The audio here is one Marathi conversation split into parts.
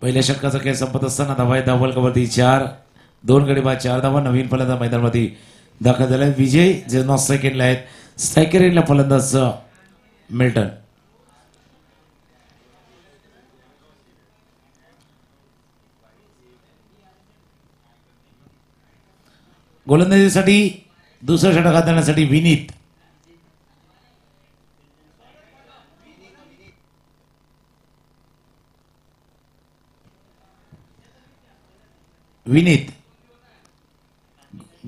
पहिल्या षटकाचा खेळ संपत असताना धावा धावलकावरती 4 2 गडी बाद 4 धावा. नवीन फलंदाज मैदानामध्ये दाखल झाला विजय जे नॉन सेकंडला आहेत. स्ट्रायकर एंडला फलंदाज मिल्टन. गोलंदाजीसाठी दुसरा षटक हात देण्यासाठी विनीत. विनीत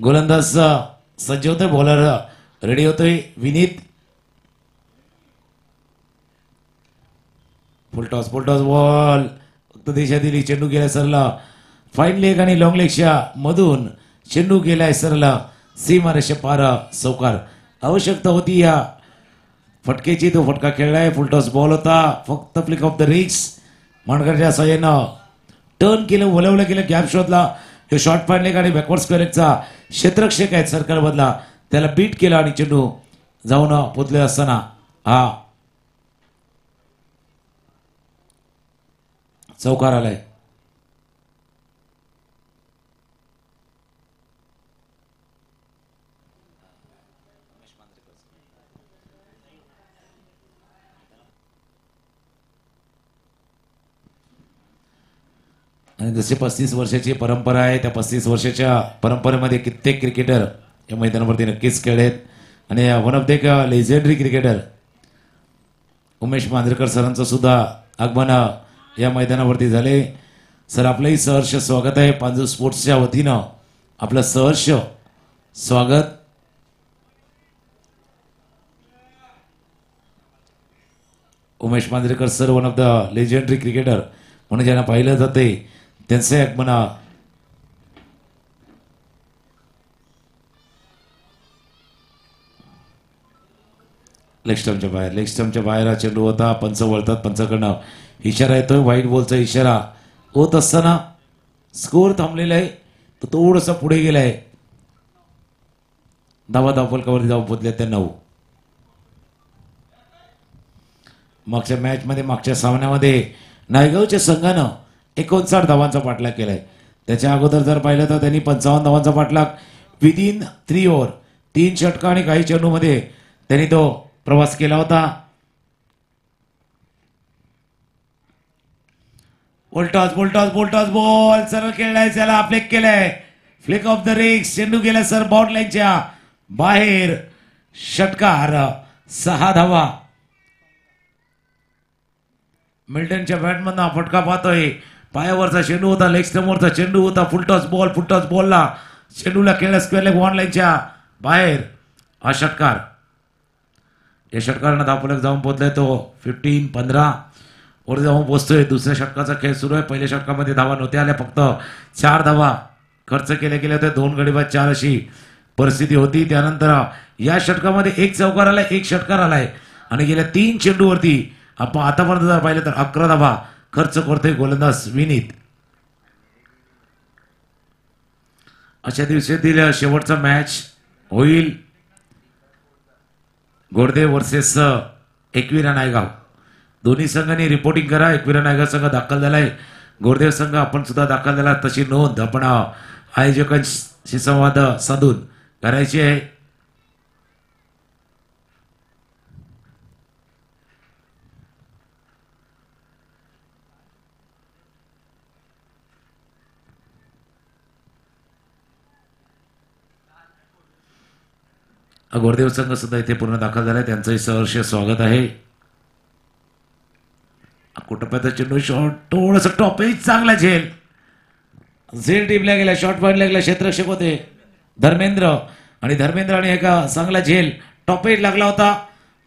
गोलंदाज सज्ज होतोय. बॉलर रेडी होतोय. विनीत फुलटॉस बॉल फक्त दिशा दिली. चेंडू गेला सरला फाईन लेग आणि लॉंग लेगच्या मधून चेंडू गेलाय सरला सीमारेषे पार. चौकार आवश्यकता होती या फटकेची. तो फटका खेळलाय. फुलटॉस बॉल होता. फक्त फ्लिक ऑफ द रिक्स माणकरच्या साह्यानं टर्न केलं. वलवलं केलं. गॅप शोधला. तो शॉर्ट पाडले आणि बॅकवर्ड स्क्वेअरचा क्षेत्ररक्षक आहेत सर्कल मधला त्याला बीट केला आणि चेंडू जाऊन पोचले असताना हा चौकार आलाय. आणि जसे 35 वर्षाची परंपरा आहे त्या 35 वर्षाच्या परंपरेमध्ये कित्येक क्रिकेटर या मैदानावरती नक्कीच खेळलेत. आणि वन ऑफ द एक लेजेंडरी क्रिकेटर उमेश मांजरेकर सरांचं सुद्धा आगमन या मैदानावरती झाले. सर आपलंही सहर्ष स्वागत आहे. पांजू स्पोर्ट्सच्या वतीनं आपलं सहर्ष स्वागत. Umesh Manjrekar sir one of the legendary cricketer म्हणून ज्यांना पाहिलं जाते त्यांचे आगमन लेग स्टंपच्या बाहेर हा चेंडू होता. पंच वळतात. पंचाकडनं इशारा येतोय. व्हाईट बॉलचा इशारा होत असताना स्कोर थांबलेला आहे. तो थोडंसं पुढे गेलाय. धावफलकावरती धाव पोचले त्या 9. मागच्या मॅचमध्ये मागच्या सामन्यामध्ये नायगावच्या संघानं 59 धावांचा पाठलाग केलाय. त्याच्या अगोदर जर पाहिलं तर त्यांनी 55 धावांचा पाठलाग विदिन 3 ओव्हर 3 षटका आणि काही चेंडूमध्ये त्यांनी तो प्रवास केला होता. बोल्टॉस बॉल सरळ खेळलाय. त्याला फ्लिक केलाय. फ्लिक ऑफ द रिक्स. चेंडू गेला सर बाउंड लाईनच्या बाहेर. षटकार 6 धावा. मिल्टनच्या बॅटमधनं फटका पाहतोय. पायावरचा चेंडू होता. लेग स्टंपवरचा चेंडू होता. फुलटॉस बॉलला चेंडूला खेळला स्क्वेअर लेग ऑन लाईनच्या बाहेर. हा षटकार. या षटकारानं धावफलक जाऊन पोहोचलाय तो 15 वर जाऊन पोहोचतोय. दुसऱ्या षटकाचा खेळ सुरू आहे. पहिल्या षटकामध्ये धावा नव्हत्या आल्या. फक्त 4 धावा खर्च केल्या गेल्या होत्या. 2 गडी बाद 4 अशी परिस्थिती होती. त्यानंतर या षटकामध्ये 1 चौकार आलाय. 1 षटकार आलाय आणि गेल्या 3 चेंडूवरती आपण आतापर्यंत जर पाहिलं तर 11 धावा खर्च करतोय गोलंदाज विनीत. अशा दिवसातील शेवटचा मॅच होईल गोडदेव वर्सेस एकविरा नायगाव. दोन्ही संघांनी रिपोर्टिंग करा. एकविरा नायगाव संघ दाखल झालाय. गोडदेव संघ आपण सुद्धा दाखल झाला. तशी नोंद आपण आयोजकांशी संवाद साधून करायची आहे. गोरदेव संघ सुद्धा इथे पूर्ण दाखल झालाय. त्यांचंही सहर्ष स्वागत आहे. कुटुंबाचा चेंडू शॉट थोडस टॉपेज चांगला झेल टीमला गेला. शॉर्ट पॉईंट लागला. क्षेत्ररक्षक होते धर्मेंद्र आणि एका चांगला झेल टॉपेज लागला होता.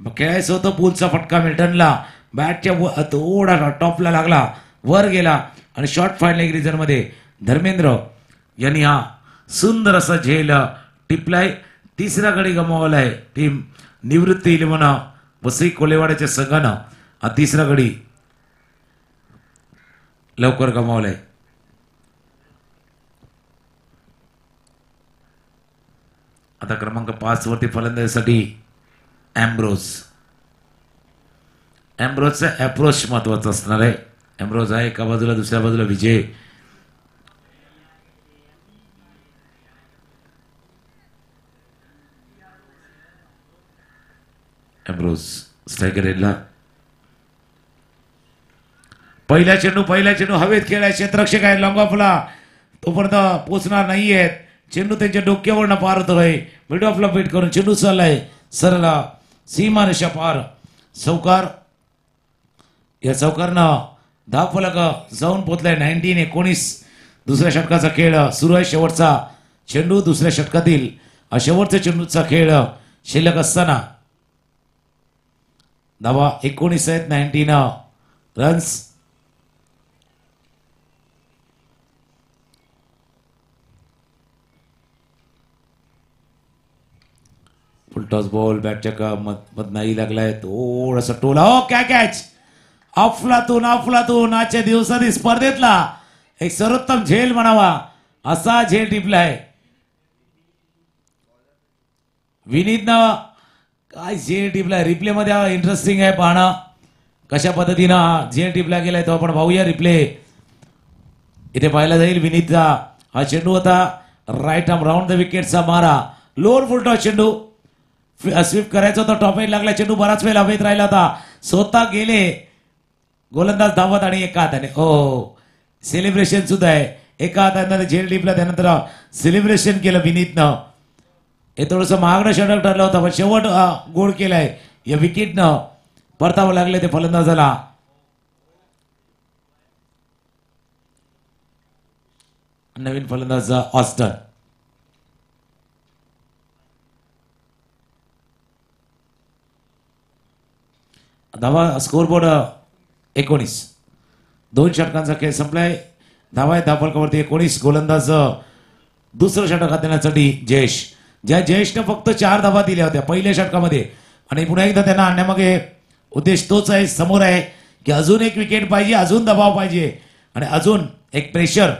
खेळायचं होतं. पूलचा फटका मिल्टनला बॅटच्या थोडा टॉपला लागला. वर गेला आणि शॉर्ट फाईन लेग रिझन मध्ये धर्मेंद्र यांनी हा सुंदर असा झेल टिपलाय. 3रा गडी गमावलाय टीम निवृत्ती 11 वसई कोलेवाड्याच्या संघानं. हा 3रा गडी लवकर गमावलाय. आता क्रमांक 5 वरती फलंदाजीसाठी ॲम्ब्रोजचा अप्रोच महत्वाचा असणार आहे. एम्ब्रोज आहे एका बाजूला, दुसऱ्या बाजूला विजय. Ambrose striker एडला. पहिला चेंडू हवेत खेळाय. क्षेत्ररक्षक आहे लॉंगॉफला, तोपर्यंत पोचणार नाहीयेत. चेंडू त्यांच्या डोक्यावरनं पार होतोय. मिड ऑफला फिट करून चेंडू चाललाय सरळ सीमारेषा पार. चौकार. या चौकारनं धावफलक जाऊन पोचलाय. 19-19 दुसऱ्या षटकाचा खेळ सुरू आहे. शेवटचा चेंडू दुसऱ्या षटकातील शेवटच्या चेंडूचा खेळ शिल्लक असताना धावा 19 आहेत. 19 रन्स. फुल टॉस बॉल बॅटच्या मध नाही लागलाय. थोडासा टोला. हो काय कॅच. अफलातून आजच्या दिवसातील स्पर्धेतला एक सर्वोत्तम झेल म्हणावा असा झेल टिपलाय विनीतनं. काय झेल टिपलाय. रिप्ले मध्ये इंटरेस्टिंग आहे पाहणं कशा पद्धतीनं झेल टिपला गेलाय. तो आपण पाहूया रिप्ले. इथे पाहायला जाईल विनीतचा हा चेंडू होता. राईट आर्म राऊंड द विकेटचा मारा. लोअर फुल टॉस चेंडू स्वीप करायचा होता. टॉप एंड लागला. चेंडू बराच वेळ हवेत राहिला होता. स्वतः गेले गोलंदाज धावत आणि एका हाताने हो सेलिब्रेशन सुद्धा आहे. एका हाताने झेल टिपला. त्यानंतर सेलिब्रेशन केलं विनीतनं. हे थोडंसं महागडं षटक ठरलं होतं पण शेवट गोल केलाय या विकेटनं. परतावं लागले ते फलंदाजाला. नवीन फलंदाज ऑस्टन. धावा स्कोरबोर्ड 19. 2 षटकांचा खेळ संपलाय. धावा आहे धावफलकावरती 19. गोलंदाज दुसरं षटक हात देण्यासाठी जयेश. ज्या जयेशनं फक्त 4 धावा दिल्या होत्या पहिल्या षटकामध्ये आणि पुन्हा एकदा त्यांना आणण्यामागे उद्देश तोच आहे समोर आहे की अजून एक विकेट पाहिजे, अजून दबाव पाहिजे आणि अजून एक प्रेशर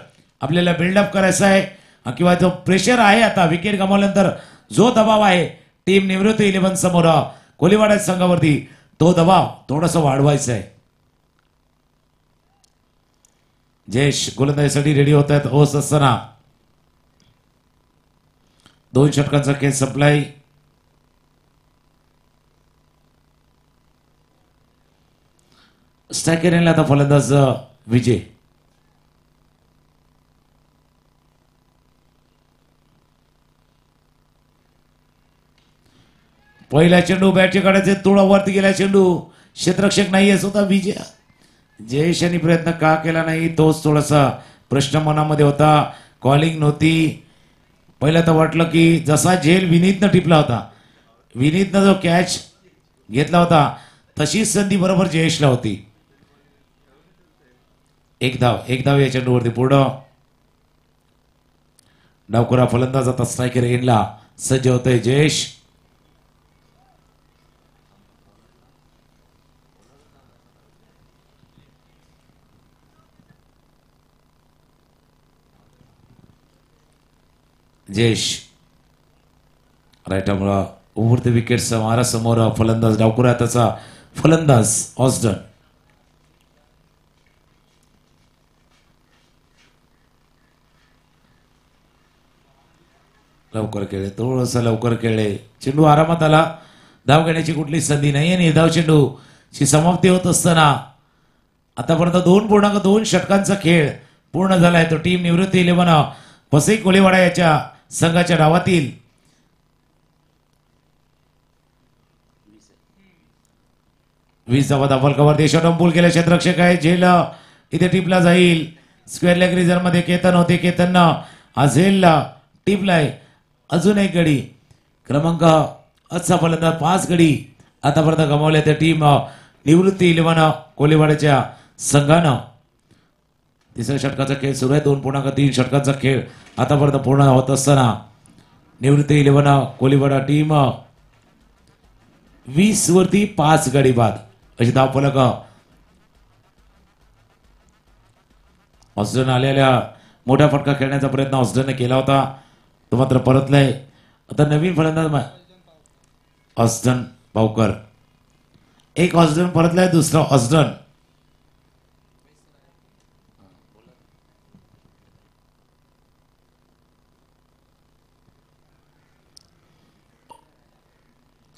आपल्याला बिल्डअप करायचा आहे किंवा जो प्रेशर आहे आता विकेट गमावल्यानंतर जो दबाव आहे टीम निवृत्ती 11 समोर कोलीवाडा संघावरती तो दबाव थोडासा वाढवायचा आहे. जयेश गोलंदाजीसाठी रेडी होत आहेत. ओस असताना 2 षटकांचा खेळ संपलाय. स्ट्रायकर यांना आता फलंदाज विजय. पहिला चेंडू बॅटचे काढायचे. थोडा वरती गेला चेंडू. क्षेत्ररक्षक नाहीये स्वतः विजय. जयेश यांनी प्रयत्न का केला नाही तोच थोडासा प्रश्न मनामध्ये होता. कॉलिंग नव्हती. पहिला तर वाटलं की जसा झेल विनीतनं टिपला होता, विनीतनं जो कॅच घेतला होता तशीच संधी बरोबर जयेशला होती. एक धाव या चेंडूवरती पूर्ण. डावखुरा फलंदाज आता स्ट्रायकर एंडला सज्ज होतोय. जयेश राईट आर्मला ओव्हर द विकेटचा मारा. समोर फलंदाज डावखुरा त्याचा फलंदाज ऑस्टन. लवकर खेळले. थोडंसं लवकर खेळले. चेंडू आरामात आला. धाव घेण्याची कुठली संधी नाही आणि धाव चेंडूची समाप्ती होत असताना आतापर्यंत 2.2 षटकांचा खेळ पूर्ण झालाय. तो टीम निवृत्ती 11 वसई कोळीवाडा याच्या संघाच्या डावातील 20 धावा धावफलकावर. देशोडम पूल केल्या. क्षेत्ररक्षक आहे. झेल इथे टिपला जाईल. स्क्वेअर लेग रिझर्व मध्ये केतन होते. केतननं हा झेलला टिपलाय. अजून एक गडी. क्रमांक अच्छा फलंदाज 5 गडी आतापर्यंत गमावल्या त्या टीम निवृत्ती 11 कोळीवाड्याच्या संघानं. तिसऱ्या षटकाचा खेळ सुरू आहे. 2.3 षटकांचा खेळ आतापर्यंत पूर्ण होत असताना निवृत्ती 11 कोळीवाडा टीम 20 वरती 5 गडी बाद अशी धावफलक. ऑस्ट्रेलिया आलेल्या मोठा फटका खेळण्याचा प्रयत्न ऑस्ट्रेलियाने केला होता. तो मात्र परतलाय. आता नवीन फलंदाज ऑस्टन पावकर. एक ऑस्ट्रेलियन परतलाय. दुसरा ऑस्टन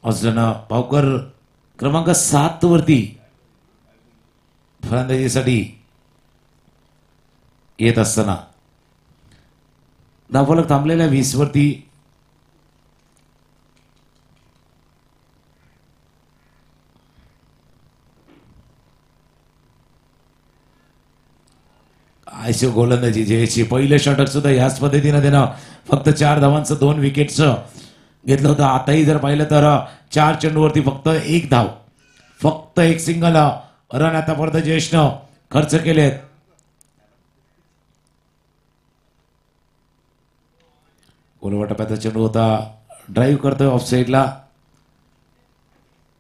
अजून पावकर क्रमांक 7 वरती फलंदाजीसाठी येत असताना धावफलक थांबलेल्या 20 वरती आयशो गोलंदाजी जयची पहिलं षटक सुद्धा याच पद्धतीनं त्यानं फक्त 4 धावांचं 2 विकेटचं घेतलं होतं. आताही जर पाहिलं तर 4 चेंडूवरती फक्त 1 धाव, फक्त 1 सिंगल रन आतापर्यंत जयेशनं खर्च केलेत. गोलवाटप्याचा चेंडू होता, ड्राईव्ह करतोय ऑफ साईडला,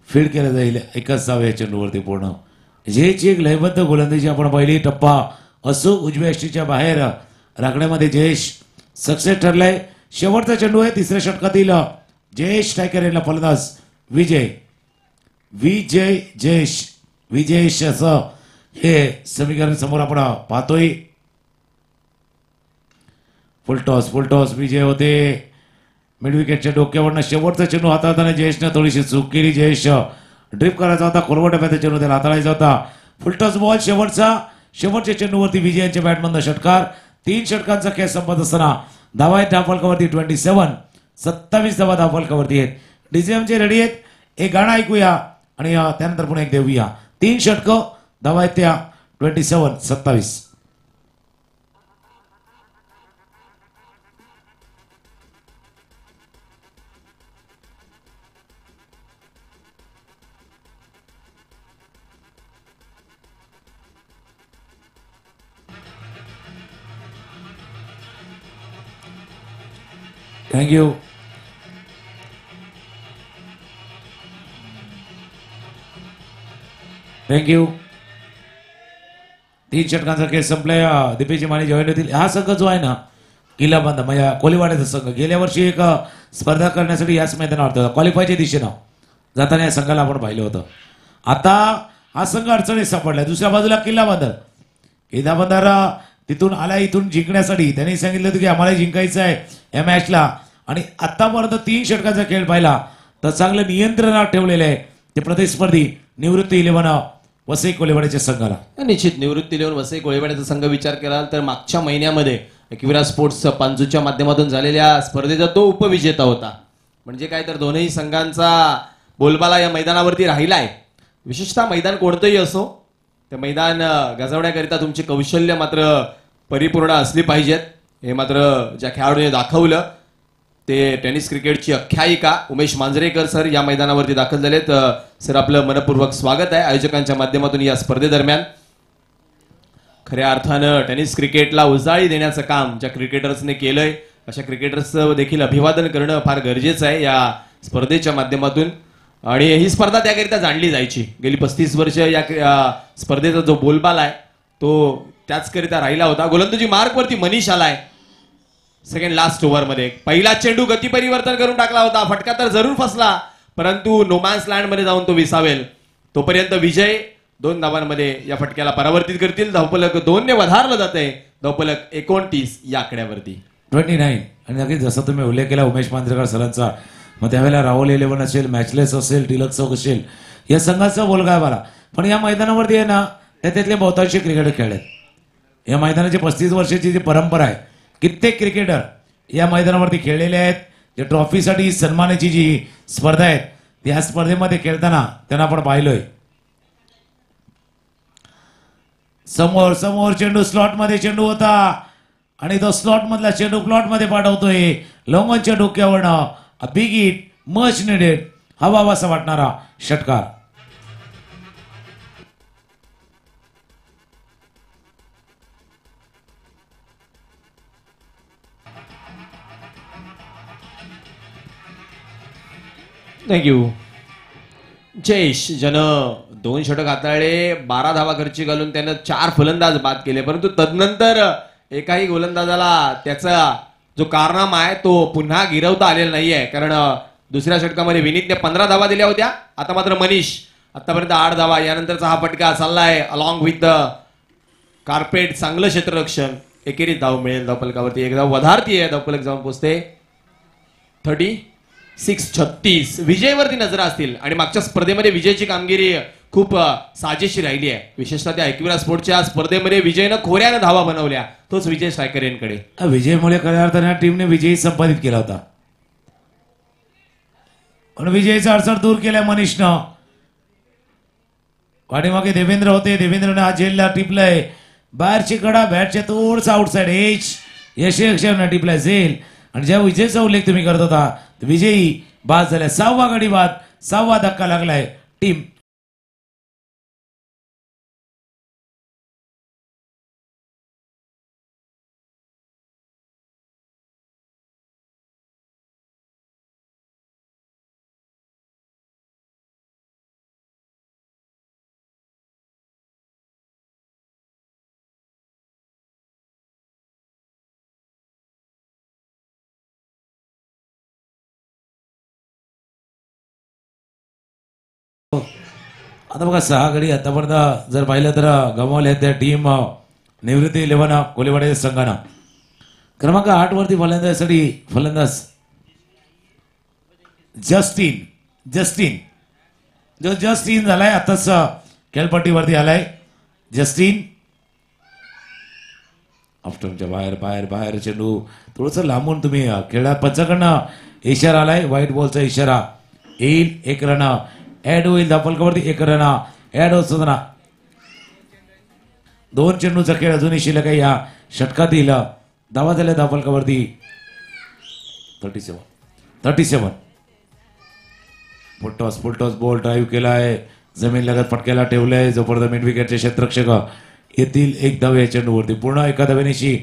फील्ड केलं जाईल. एकच धाव या चेंडूवरती पूर्ण. जयची एक लयबद्ध गोलंदाजी आपण पहिली टप्पा असो उजव्या यष्टीच्या बाहेर राखण्यामध्ये जयेश सक्सेस ठरलाय. शेवटचा चेंडू आहे तिसऱ्या षटकातील. जयेश टायकर यांना फलंदाज विजय विजयेश असं हे समीकरण समोर आपण पाहतोय. फुलटॉस विजय होते. मिड विकेटच्या डोक्यावरनं शेवटचा चेंडू हाताळताना जयेशनं थोडीशी चूक केली. जयेश ड्रिप करायचा होता, खोलवटप्याचा चेंडू त्याला हाताळायचा होता. फुलटॉस बॉल शेवटच्या चेंडूवरती विजयांच्या बॅटमधनं षटकार. 3 षटकांचा खेळ संपत असताना धावा आहेत धावफलकावरती 27 धावा धावफलकावरती आहेत. डीजेएमचे रेडी आहेत. एक गाणं ऐकूया आणि त्यानंतर पुन्हा एक देऊया. 3 षटकं, धावा आहेत त्या 27. थँक्यू. थँक्यू. 3 षटकांचा खेळ संपलाय. दीपेची माने जॉईन होतील. हा संघ जो आहे ना किल्लाबंद म्हणजे कोलीवाड्याचा संघ गेल्या वर्षी एक स्पर्धा करण्यासाठी याच मैदानावर होता. क्वालिफायच्या दिशेनं जाताना या संघाला आपण पाहिलं होतं. आता हा संघ अडचणीत सापडलाय. दुसऱ्या बाजूला किल्लाबंदर तिथून आला इथून जिंकण्यासाठी. त्यांनी सांगितलं होतं की आम्हाला जिंकायचं आहे या मॅचला आणि आतापर्यंत 3 षटकांचा खेळ पाहिला तर चांगलं नियंत्रणात ठेवलेलं आहे ते प्रतिस्पर्धी निवृत्ती 11 वसई कोळीवाड्याच्या संघाला. निश्चित निवृत्ती 11 वसई कोळीवाड्याचा संघ विचार केला तर मागच्या महिन्यामध्ये एकविरा स्पोर्ट्स पांजूच्या माध्यमातून झालेल्या स्पर्धेचा तो उपविजेता होता. म्हणजे काय तर दोनही संघांचा बोलबाला या मैदानावरती राहिलाय. विशेषतः मैदान कोणतंही असो ते मैदान गाजवण्याकरिता तुमची कौशल्य मात्र परिपूर्ण असली पाहिजेत. हे मात्र ज्या खेळाडूने दाखवलं ते टेनिस क्रिकेटची आख्यायिका उमेश मांजरेकर सर या मैदानावरती दाखल झालेत. सर आपलं मनपूर्वक स्वागत आहे आयोजकांच्या माध्यमातून या स्पर्धेदरम्यान. खऱ्या अर्थानं टेनिस क्रिकेटला उजाळी देण्याचं काम ज्या क्रिकेटर्सने केलंय अशा क्रिकेटर्सचं देखील अभिवादन करणं फार गरजेचं आहे या स्पर्धेच्या माध्यमातून. आणि ही स्पर्धा त्याकरिता जाणली जायची. गेली 35 वर्ष या स्पर्धेचा जो बोलबाला आहे तो त्याचकरिता राहिला होता. गोलंदाजी मार्कवरती मनीष आलाय सेकंड लास्ट ओव्हरमध्ये. पहिला चेंडू गती परिवर्तन करून टाकला होता. फटका तर जरूर फसला परंतु नोमॅन्स लँड मध्ये जाऊन तो विसावेल. तोपर्यंत विजय 2 धावांमध्ये या फटक्याला परावर्तित करतील. धावफलक 2 ने वधारलं जाते. धावफलक 29 या आकड्यावरती 29. आणि नक्कीच जसं तुम्ही उल्लेख केला उमेश मांजरेकर सरांचा, मग त्यावेळेला राहुल 11 असेल, मॅचलेस असेल, डिलक्स असेल या संघाचा बोलगाय मला. पण या मैदानावरती आहे ना त्यातले बहुतांशी क्रिकेटर खेळलेत. या मैदानाची 35 वर्षाची जी परंपरा आहे कित्येक क्रिकेटर या मैदानावरती खेळलेले आहेत. जे ट्रॉफीसाठी सन्मानाची जी स्पर्धा आहे त्या स्पर्धेमध्ये खेळताना त्यांना आपण पाहिलोय. समोर चेंडू स्लॉटमध्ये चेंडू होता आणि तो स्लॉट मधला चेंडू प्लॉट मध्ये पाठवतोय. लवंगच्या डोक्यावरनं बिग हिट मच निडेड हवा असा वाटणारा षटकार. थँक्यू. जयेश ज्यानं 2 षटक हाताळले, 12 धावा खर्ची घालून त्यानं 4 फलंदाज बाद केले परंतु तदनंतर एकाही गोलंदाजाला त्याचा जो कारनामा आहे तो पुन्हा गिरवता आलेला नाहीये. कारण दुसऱ्या षटकामध्ये विनीतने 15 धावा दिल्या होत्या. आता मात्र मनीष आतापर्यंत 8 धावा. यानंतरचा हा फटका चाललाय अलॉंग विथ द कार्पेट. चांगलं क्षेत्ररक्षण. एकेरीत धाव मिळेल धावफलकावरती. एक धाव वधारती आहे. धावफलक जाऊन पोहोचते 30. 6:36 विजयवरती नजर असतील आणि मागच्या स्पर्धेमध्ये विजयची कामगिरी खूप साजेशी राहिली आहे. विशेषतः त्या एकविरा स्पोर्टच्या स्पर्धेमध्ये विजयनं खोऱ्यानं धावा बनवल्या. तोच विजय स्ट्रायकर यांकडे. विजयमुळे खऱ्या अर्थाने टीमने विजयी संपादित केला होता पण विजयीचा अडचण दूर केलाय मनीषनं. पाठीमागे देवेंद्र होते. देवेंद्रने हा झेलला टिपलाय. बाहेरची कडा बॅटच्या थोडसा आउटसाइड एज यशस्वीने टिपलाय झेल. आणि ज्या विजयचा उल्लेख तुम्ही करत होता विजयी बाद झाल्या. 6वा गडी बाद. 6वा धक्का लागलाय टीम. आता बघा 6 गडी आतापर्यंत जर पाहिलं तर गमावल्या त्या टीम निवृत्ती 11 कोलेवाडे संघानं. क्रमांक 8 वरती फलंदाज जस्टिन जो जस्टिन झालाय आताच खेळपट्टीवरती आलाय. जस्टिन ऑफस्टंपच्या बाहेर चेंडू थोडस लांबून तुम्ही खेळा. पंचाकडनं इशारा आलाय. व्हाईट बॉलचा इशारा येईल. 1 रन ऍड होईल. धापलकावरती 1 रन ऍड होत असताना 2 चेंडूचा खेळ अजूनही शिल्लक आहे या षटकातील. धावा झाल्या धापलकावरती 37. फुलटॉस बॉल ड्राईव्ह केलाय. जमीन लगत फटक्याला ठेवलंय. जोपर्यंत मिड विकेटचे क्षेत्ररक्षक येतील 1 धाव या चेंडूवरती. पूर्ण एका धावेनिशी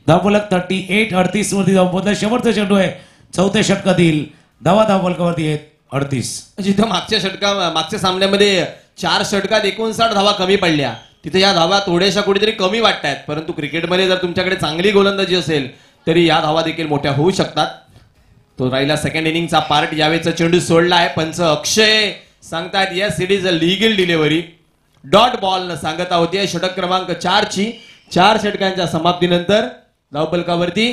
धावफलक 38 वरती धाव पोहोचला. शेवटचा चेंडू आहे 4थ्या षटकातील. धावा धावफलकावरती आहेत 38. जिथं मागच्या सामन्यामध्ये 4 षटकात 59 धावा कमी पडल्या तिथे या धावा थोड्याशा कुठेतरी कमी वाटतायत. परंतु क्रिकेटमध्ये जर तुमच्याकडे चांगली गोलंदाजी असेल तरी या धावा देखील मोठ्या होऊ शकतात. तो राहिला सेकंड इनिंगचा पार्ट. यावेळेचा चेंडू सोडला आहे. पंच अक्षय सांगतायत yes it is a legal delivery. Dot ball सांगता होती षटक क्रमांक 4 ची. 4 षटकांच्या समाप्तीनंतर धावफलकावरती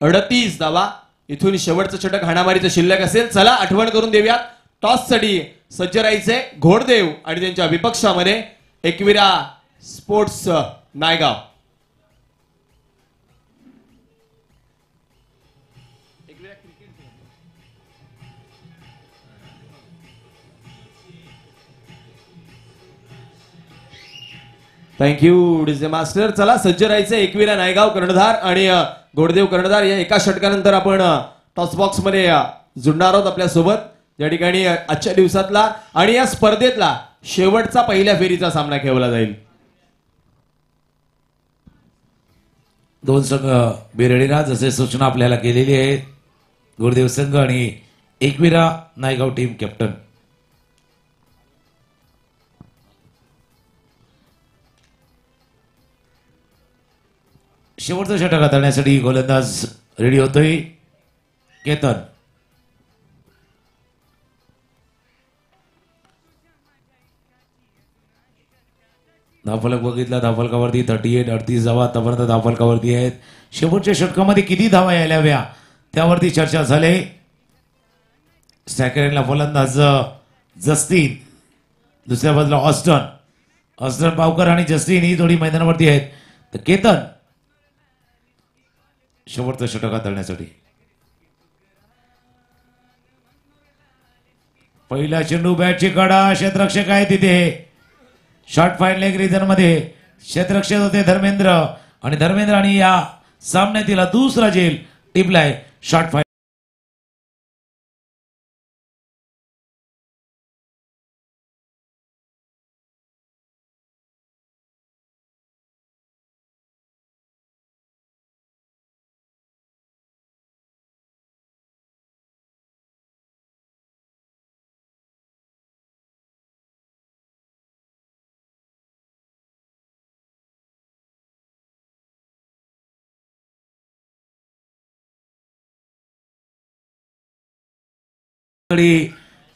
38 धावा. इथून शेवटचं षटक हाणामारीचं शिल्लक असेल. चला आठवण करून देऊयात टॉससाठी सज्ज राहायचे घोडदेव आणि त्यांच्या विपक्षामध्ये Ekvira sports Naigaon. Thank you DJ master. चला सज्ज राहायचे एकविरा नायगाव कर्णधार आणि घोडदेव कर्णधार या एका षटकानंतर आपण टॉस बॉक्स मध्ये जुडणार आहोत आपल्या सोबत. या ठिकाणी आजच्या दिवसातला आणि या स्पर्धेतला शेवटचा पहिल्या फेरीचा सामना खेळवला जाईल. 2 संघ बेरडीला जसे सूचना आपल्याला केलेली आहे. घोडदेव संघ आणि एकविरा नायगाव टीम कॅप्टन. शेवटचं षटक हाताळण्यासाठी गोलंदाज रेडी होतोय केतन. धावफलक बघितला. धावफलकावरती 38 धावा आतापर्यंत धावफलकावरती आहेत. शेवटच्या षटकामध्ये किती धावा यायला हव्या त्यावरती चर्चा झाली. स्ट्रायकरला फलंदाज जस्टिन. दुसऱ्या बाजूला ऑस्टन पावकर आणि जस्टिन ही जोडी मैदानावरती आहेत. तर केतन शेवटचं षटक हाताळण्यासाठी. पहिला चेंडू बॅटची कडा. क्षेत्ररक्षक आहे तिथे. शॉर्ट फाईन लेग रिजन मध्ये क्षेत्ररक्षक होते धर्मेंद्र आणि या सामन्यातील दुसरा झेल टिपलाय शॉर्ट फाईन.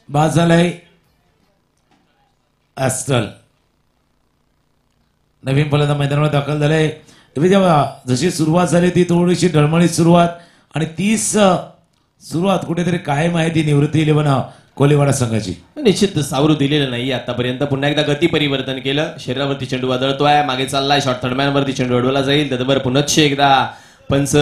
बाद झालाय ॲस्टल. नवीन फलंदाज मैदानावर दाखल झालाय. तुम्ही जेव्हा जशी सुरुवात झाली ती थोडीशी ढळमळीत सुरुवात आणि 30 सुरुवात कुठेतरी कायम आहे ती निवृत्ती 11 कोलीवाडा संघाची. निश्चित सावरू दिलेलं नाही आतापर्यंत. पुन्हा एकदा गती परिवर्तन केलं. शरीरावरती चेंडू आदळतोय, मागे चाललाय, शॉर्ट थर्ड मॅन वरती चेंडू अडवला जाईल. त्याच्यावर पुनश्च एकदा पंच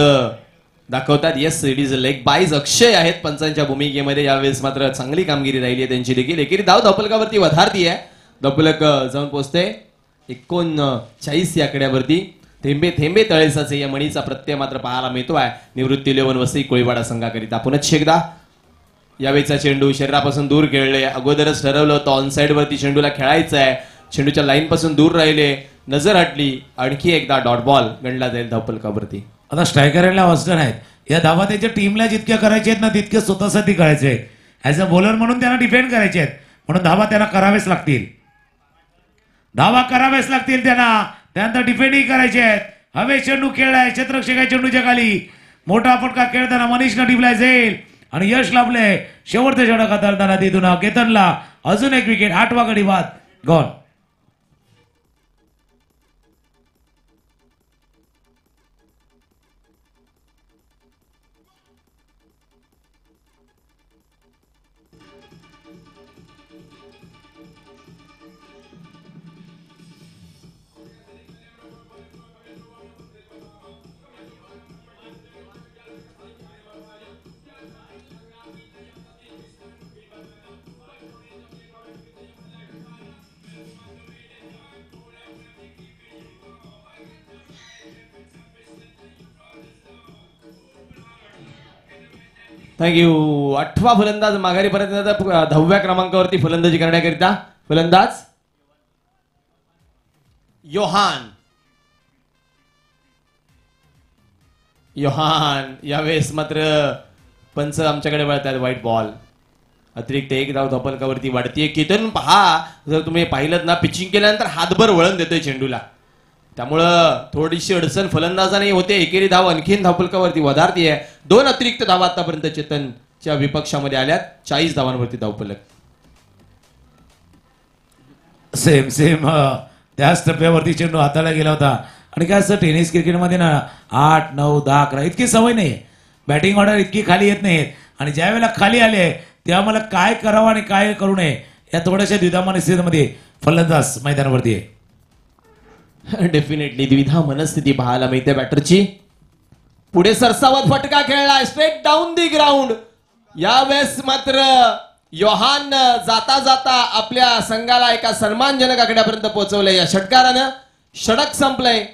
दाखवतात. Yes, it is leg byes. Akshay आहेत पंचांच्या भूमिकेमध्ये यावेळेस. मात्र चांगली कामगिरी राहिली आहे त्यांची देखील. एकेरी धाव धावपलकावरती वधारती आहे. धावपलक जाऊन पोहोचते 39 या आकड्यावरती. थेंबे थेंबे तळेसाचे या मणीचा प्रत्यय मात्र पाहायला मिळतोय निवृत्ती 11 वसई कोळीवाडा संघाकरिता. पुनश्च एकदा यावेळीचा चेंडू शरीरापासून दूर खेळले. अगोदरच ठरवलं होतं ऑन साइड वरती चेंडूला खेळायचं आहे. चेंडूच्या लाईन पासून दूर राहिले, नजर हटली. आणखी एकदा डॉट बॉल गणला जाईल धावपलकावरती. आता स्ट्रायकरला ऑस्टर आहेत. या धावा त्यांच्या टीमला जितक्या करायच्या आहेत ना तितके स्वतःसाठी करायचे आहेत. ऍज अ बॉलर म्हणून त्यांना डिफेंड करायचे आहेत, म्हणून धावा त्यांना करावेच लागतील. धावा करावेच लागतील त्यांना. त्यानंतर डिफेंडही करायचे आहेत. हवे चेंडू खेळलाय, क्षेत्ररक्षक चेंडूच्या खाली. मोठा फटका खेळताना मनीषनं टिपलाय जाईल आणि यश लाभले. शेवटच्या षटकात करताना तिथून केतनला अजून एक विकेट. 8वा गडी बाद गॉन. थँक्यू. 8वा फलंदाज माघारी परत येतात. 10व्या क्रमांकावरती फलंदाजी करण्याकरिता फलंदाज योहान. यावेळेस मात्र पंच आमच्याकडे वळतात. White ball. अतिरिक्त एक धाव धावपलकावरती वाढतीये. केतन पहा, जर तुम्ही पाहिलं ना, पिचिंग केल्यानंतर हातभर वळण देतोय चेंडूला. त्यामुळं थोडीशी अडचण फलंदाजाने होते. एकेरी धाव आणखीन धावपलकावरती वधारतीये. 2 अतिरिक्त धावा आतापर्यंत चेतनच्या विपक्षामध्ये आल्यात. 40 धावांवरती धावपलक. सेम त्याच टप्प्यावरती चेंडू हाताला गेला होता. आणि काय असतं टेनिस क्रिकेटमध्ये ना 8, 9, 10, 11 इतकी सवय नाही. बॅटिंग ऑर्डर इतकी खाली येत नाहीत. आणि ज्या वेळेला खाली आले तेव्हा मला काय करावं आणि काय करू नये या थोड्याशा द्विधा मनस्थितीमध्ये फलंदाज मैदानावरती आहे. डेफिनेटली द्विधा मनस्थिती पाहायला मिळते बॅटरची. पुढे सरसावत फटका खेळला स्ट्रेट डाऊन दी ग्राउंड. यावेळेस मात्र योहान जाता जाता आपल्या संघाला एका सन्मानजनक आकड्यापर्यंत पोहोचवलंय. या षटकारानं षटक संपलंय.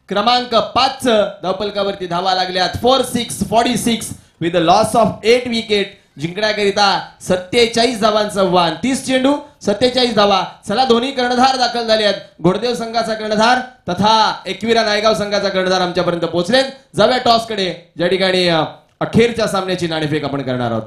क्रमांक 5 धावपलकावरती धावा लागल्यात. 4-6-46 with a loss of 8 wicket. जिंकण्याकरिता 47 धावांचं आव्हान. 30 चेंडू 47 धावा. चला, दोन्ही कर्णधार दाखल झाले आहेत. घोडदेव संघाचा कर्णधार तथा एकविरा नायगाव संघाचा कर्णधार आमच्यापर्यंत पोहोचलेत. जाऊया टॉस कडे, ज्या ठिकाणी अखेरच्या सामन्याची नाणेफेक आपण करणार आहोत.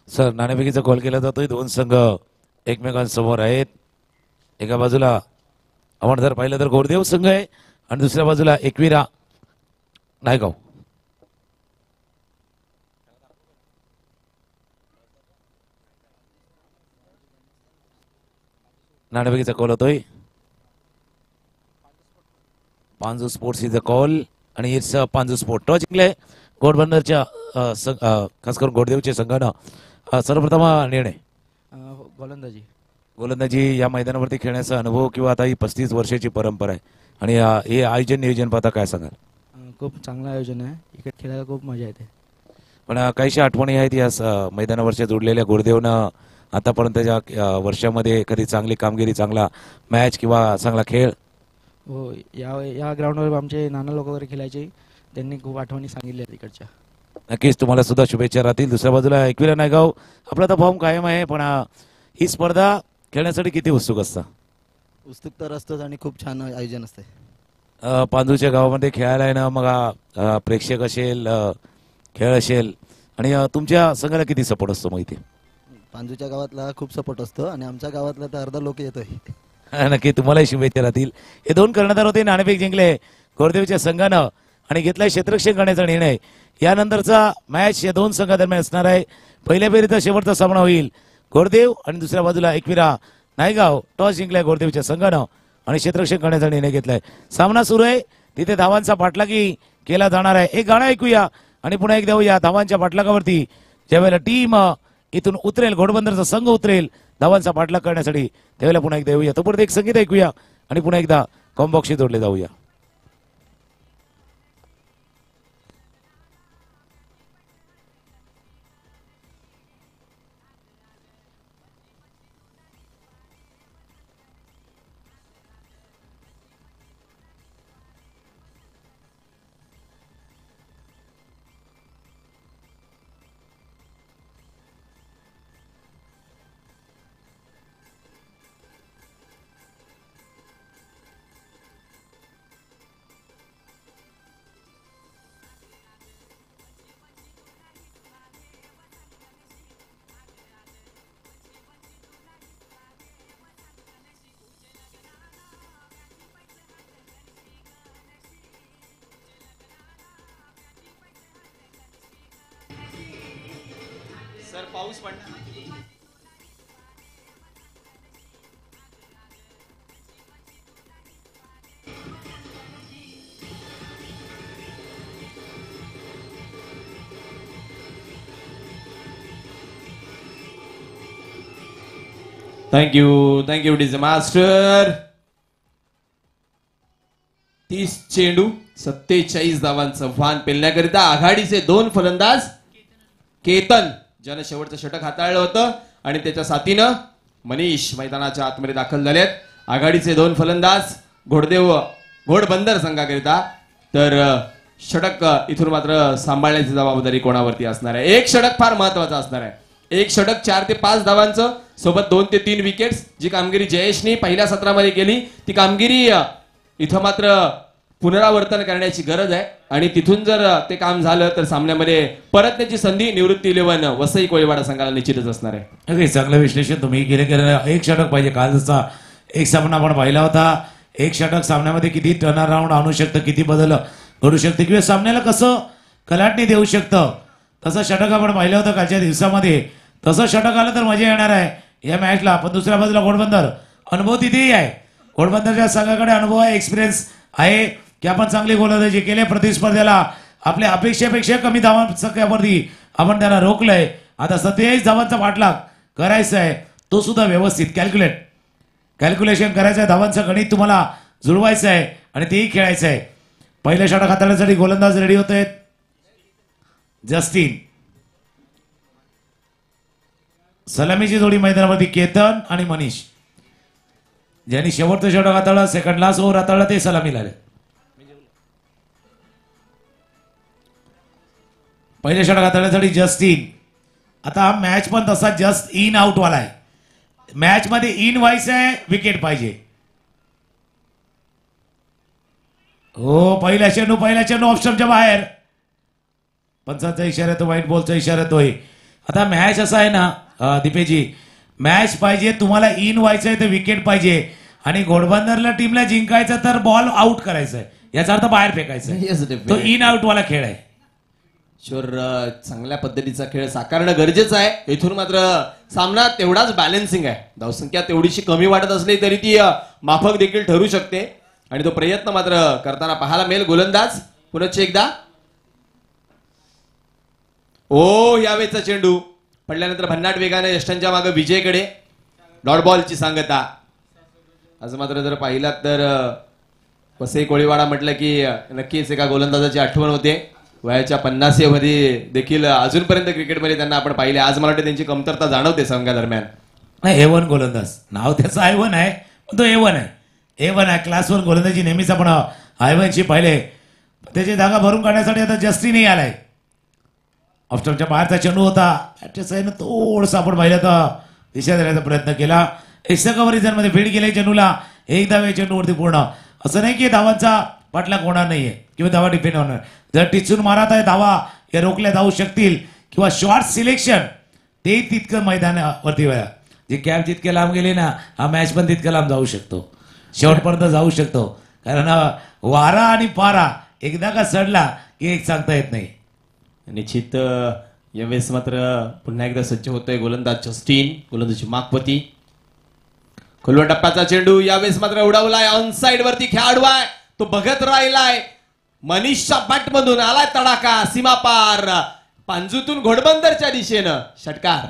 सर, नाणेफेकीचा कॉल केला जातोय. 2 संघ एकमेकांसमोर आहेत. एका बाजूला आपण जर पाहिलं तर घोडदेव संघ आहे आणि दुसऱ्या बाजूला एकविरा नायगाव. नाणेफेकीचा कॉल होतोय. Panju sports is a call आणि इट्स पांजू स्पोर्ट. टॉस जिंकले घोडबंदरच्या खास करून घोडदेवच्या संघानं. सर्वप्रथम निर्णय गोलंदाजी या मैदानावरती खेळण्याचा अनुभव किंवा आता ही 35 वर्षाची परंपरा आहे आणि हे आयोजन नियोजन पाहता काय सांगाल? खूप चांगलं आयोजन आहे. क्रिकेट खेळायला खूप मजा येते. पण काहीशा आठवणी आहेत या मैदानावरच्या जोडलेल्या. घोडदेवनं आतापर्यंतच्या वर्षामध्ये एखादी चांगली कामगिरी, चांगला मॅच किंवा चांगला खेळ? हो, या ग्राउंडवर आमचे नाना लोक वगैरे खेळायचे. त्यांनी खूप आठवणी सांगितल्या तिकडच्या. नक्कीच तुम्हाला सुद्धा शुभेच्छा राहतील. दुसऱ्या बाजूला एकविरा नायगाव. आपला तर फॉर्म कायम आहे, पण ही स्पर्धा खेळण्यासाठी किती उत्सुक असता? उत्सुक तर असतोच आणि खूप छान आयोजन असते. पांजूच्या गावामध्ये खेळायला आहे ना, मग प्रेक्षक असेल, खेळ असेल आणि तुमच्या संघाला किती सपोर्ट असतो माहिती? पांजूच्या गावातला खूप सपोर्ट असतो आणि आमच्या गावातला तर अर्धा लोक येतोय. नक्की तुम्हालाही शुभेच्छा राहतील. हे 2 कर्णधार होते. नाणेफेक जिंकले गोरदेवच्या संघानं आणि घेतलाय क्षेत्ररक्षण करण्याचा निर्णय. यानंतरचा मॅच या दोन संघादरम्यान असणार आहे. पहिल्या फेरीचा शेवटचा सामना होईल गोरदेव आणि दुसऱ्या बाजूला एकविरा नायगाव. टॉस जिंकलाय गोरदेवच्या संघानं आणि क्षेत्ररक्षण करण्याचा निर्णय घेतलाय. सामना सुरू आहे, तिथे धावांचा पाठलागी केला जाणार आहे. एक गाणं ऐकूया आणि पुन्हा एकदा येऊया धावांच्या पाठलागावरती. ज्यावेळेला टीम इथून उतरेल, घोडबंदरचा संघ उतरेल धावांचा पाठलाग करण्यासाठी, त्यावेळेला पुन्हा एकदा येऊया. तोपर्यंत एक संगीत ऐकूया आणि पुन्हा एकदा कॉम्बॉक्सशी जोडले जाऊया. सर पाऊस पडला. Thank you DJ master. 30 चेंडू 47 धावांचं आव्हान पेलण्याकरिता आघाडीचे दोन फलंदाज. केतन ज्याने शेवटचं षटक हाताळलं होतं आणि त्याच्या साथीनं मनीष मैदानाच्या आतमध्ये दाखल झालेत. आघाडीचे दोन फलंदाज घोडबंदर संघाकरिता. तर षटक इथून मात्र सांभाळण्याची जबाबदारी कोणावरती असणार आहे. एक षटक फार महत्वाचं असणार आहे. एक षटक 4 ते 5 धावांचं सोबत 2 ते 3 विकेट्स. जी कामगिरी जयेशनी पहिल्या सत्रामध्ये केली ती कामगिरी इथं मात्र पुनरावर्तन करण्याची गरज आहे. आणि तिथून जर ते काम झालं तर सामन्यामध्ये परतण्याची संधी निवृत्ती 11 वसई कोळीवाडा संघाला निश्चितच असणार आहे. ओके, चांगलं विश्लेषण तुम्ही केलं. एक षटक पाहिजे. काल जसा एक सामना आपण पाहिला होता, एक षटक सामन्यामध्ये किती टर्न अराउंड आणू शकतं, किती बदल घडू शकते किंवा सामन्याला कसं कलाटणी देऊ शकतं, तसं षटक आपण पाहिलं होतं कालच्या दिवसामध्ये. तसं षटक आलं तर मजा येणार आहे या मॅचला. पण दुसऱ्या बाजूला घोडबंदर अनुभव तिथेही आहे. घोडबंदरच्या संघाकडे अनुभव आहे, एक्सपिरियन्स आहे की आपण चांगली गोलंदाजी केली. प्रतिस्पर्ध्याला आपल्या अपेक्षेपेक्षा कमी धावांवरती आपण त्याला रोखलंय. आता 27 धावांचा पाठलाग करायचा आहे, तो सुद्धा व्यवस्थित कॅल्क्युलेशन करायचं आहे. धावांचं गणित तुम्हाला जुळवायचं आहे आणि तेही खेळायचं आहे. पहिल्या षटक हाताळण्यासाठी गोलंदाज रेडी होत आहेत. जस्टिन, सलामीची जोडी मैदानावरती केतन आणि मनीष. ज्यांनी शेवटचं षटक हाताळलं, सेकंड लास्ट ओव्हर हाताळलं, ते सलामीला आले. पहिल्या षटक हाताळण्यासाठी जस्टिन. आता हा मॅच पण तसा जस्ट इन आउट वाला आहे. मॅच मध्ये इन व्हायचं आहे, विकेट पाहिजे. हो, पहिल्या चेंडू ऑप्शनच्या बाहेर. पंचांचा इशारा येतो, व्हाईट बॉलचा इशारा येतोय. आता मॅच असा आहे ना दीपेजी, मॅच पाहिजे तुम्हाला, इन व्हायचंय तर विकेट पाहिजे. आणि घोडबंदरला टीमला जिंकायचं तर बॉल आउट करायचा आहे, याचा अर्थ बाहेर फेकायचा आहे. तो इन आउट वाला खेळ आहे. शुअर, चांगल्या पद्धतीचा खेळ साकारणं गरजेचं आहे. इथून मात्र सामना तेवढाच बॅलन्सिंग आहे. धावसंख्या तेवढीशी कमी वाटत असली तरी ती माफक देखील ठरू शकते आणि तो प्रयत्न मात्र करताना पाहायला मिळेल. गोलंदाज पुनश्च एकदा. ओ, यावेळेचा चेंडू पडल्यानंतर भन्नाट वेगाने यष्टांच्या मागे विजयकडे. डॉट बॉलची सांगता. आज मात्र जर पाहिलात तर वसई कोळीवाडा म्हटलं की नक्कीच एका गोलंदाजाची आठवण होते. वयाच्या 50 मध्ये देखील अजूनपर्यंत क्रिकेटमध्ये त्यांना आपण पाहिले. आज मला वाटतं त्यांची कमतरता जाणवते संघादरम्यान. नाही, A1 गोलंदाज नाव त्याचं I1 आहे, पण तो A1 आहे. क्लास 1 गोलंदाजी नेहमीच आपण I1 ची पाहिले. त्याची जागा भरून काढण्यासाठी आता जस्टिनही आलाय. ऑफस्टॉपच्या बाहेरचा चेंडू होता, थोडंसं आपण पाहिलं तर दिशा देण्याचा प्रयत्न केला. एक्स्ट्रा कव्हरेजमध्ये फीड केले चेंडूला. एक धाव चेंडूवरती पूर्ण. असं नाही की धावांचा पाठलाग होणार नाहीये किंवा धावा डिफेंड होणार. जर टिचून मारत आहे धावा या रोखल्या जाऊ शकतील किंवा शॉर्ट सिलेक्शन ते तितकं मैदानावरती वेळा. जे कॅप जितके लांब गेले ना, हा मॅच पण तितकं लांब जाऊ शकतो, शेवटपर्यंत जाऊ शकतो. कारण वारा आणि पारा एकदा का चढला की एक सांगता येत नाही. निश्चित यावेळेस मात्र पुन्हा एकदा सज्ज होतोय गोलंदाज जस्टिन, गोलंदाजी मागपती. खोलवर टप्प्याचा चेंडू यावेळेस मात्र उडवलाय, ऑन साइड वरती खेळाडू आहे तो बघत राहिलाय. मनीषच्या बॅट मधून आलाय तडाखा, सीमा पार, पांजूतून घोडबंदरच्या दिशेनं षटकार.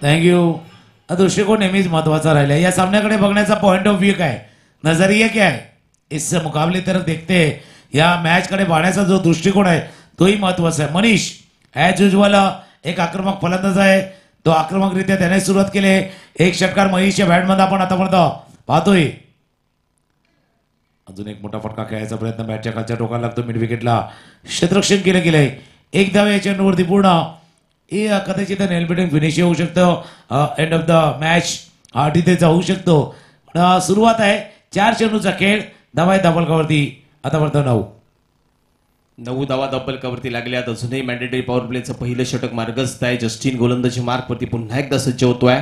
थँक्यू. हा दृष्टिकोन नेहमीच महत्वाचा राहिला. या सामन्याकडे बघण्याचा पॉइंट ऑफ व्ह्यू काय, नजरिया क्या है, इस मुकाबले तरफ देखते या मैच कडे पाहण्याचा जो दृष्टिकोन आहे तोही महत्वाचा आहे. मनीष ॲज युजल एक आक्रमक फलंदाज आहे, तो आक्रमकरित्या त्याने सुरुवात केली. एक षटकार मनीषच्या बॅटमध्ये आपण आतापर्यंत पाहतोय. अजून एक मोठा फटका खेळायचा प्रयत्न बॅटच्या खालच्या टोकाला लागतो. मिड विकेटला क्षेत्ररक्षण केलं गेलंय. एक धाव या चेंडूवरती पूर्ण. हे कदाचित नेलबिटिंग फिनिश होऊ शकतं. एंड ऑफ द मॅच हा तिथेचा होऊ शकतो. सुरुवात आहे 4 चेंडूचा खेळ. धावा आहे धाबलकावरती आतापर्यंत 9 धावा धब्बलकावरती लागल्यात. अजूनही मॅन्डेटरी पॉवर प्लेचं पहिलं षटक मार्गस्थ आहे. जस्टिन गोलंदाजी मार्गवरती पुन्हा एकदा सज्ज होतोय.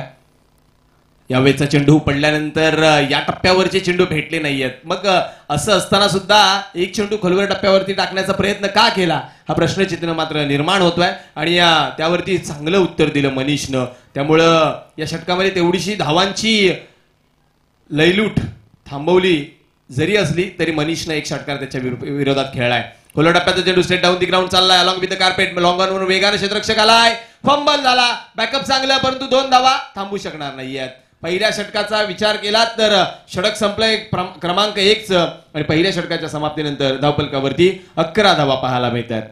यावेळेचा चेंडू पडल्यानंतर या टप्प्यावरचे चेंडू भेटले नाहीयेत. मग असं असताना सुद्धा एक चेंडू खोलवर टप्प्यावरती टाकण्याचा प्रयत्न का केला हा प्रश्नचिन्ह मात्र निर्माण होतोय. आणि त्यावरती चांगलं उत्तर दिलं मनीषनं. त्यामुळं या षटकामध्ये तेवढीशी धावांची लयलूट थांबवली जरी असली तरी मनीषनं एक षटकार त्याच्या विरोधात खेळलाय. खोलवर टप्प्याचा चेंडू स्ट्रेट डाऊन दी ग्राउंड चाललाय. Along with the carpet long on वरून वेगाने क्षेत्ररक्षक आलाय. फंबल झाला. बॅकअप चांगलं परंतु 2 धावा थांबू शकणार नाहीयेत. पहिल्या षटकाचा विचार केला तर षटक संपलंय क्रमांक 1 आणि पहिल्या षटकाच्या समाप्तीनंतर धावफलकावरती 11 धावा पाहायला मिळतात.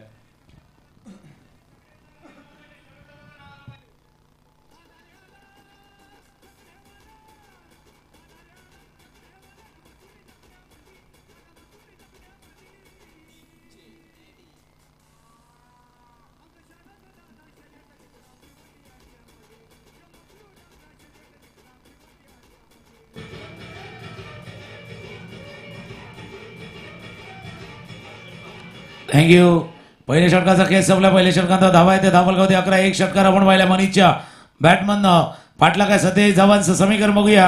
थँक्यू. पहिल्या षटकाचा खेळ संपला. पहिल्या षटकात धावा येते धावलगावती 11. एक षटकार आपण पाहिला मनीषच्या बॅटमननं. पाटला काय सतेज धावांचं समीकरण बघूया.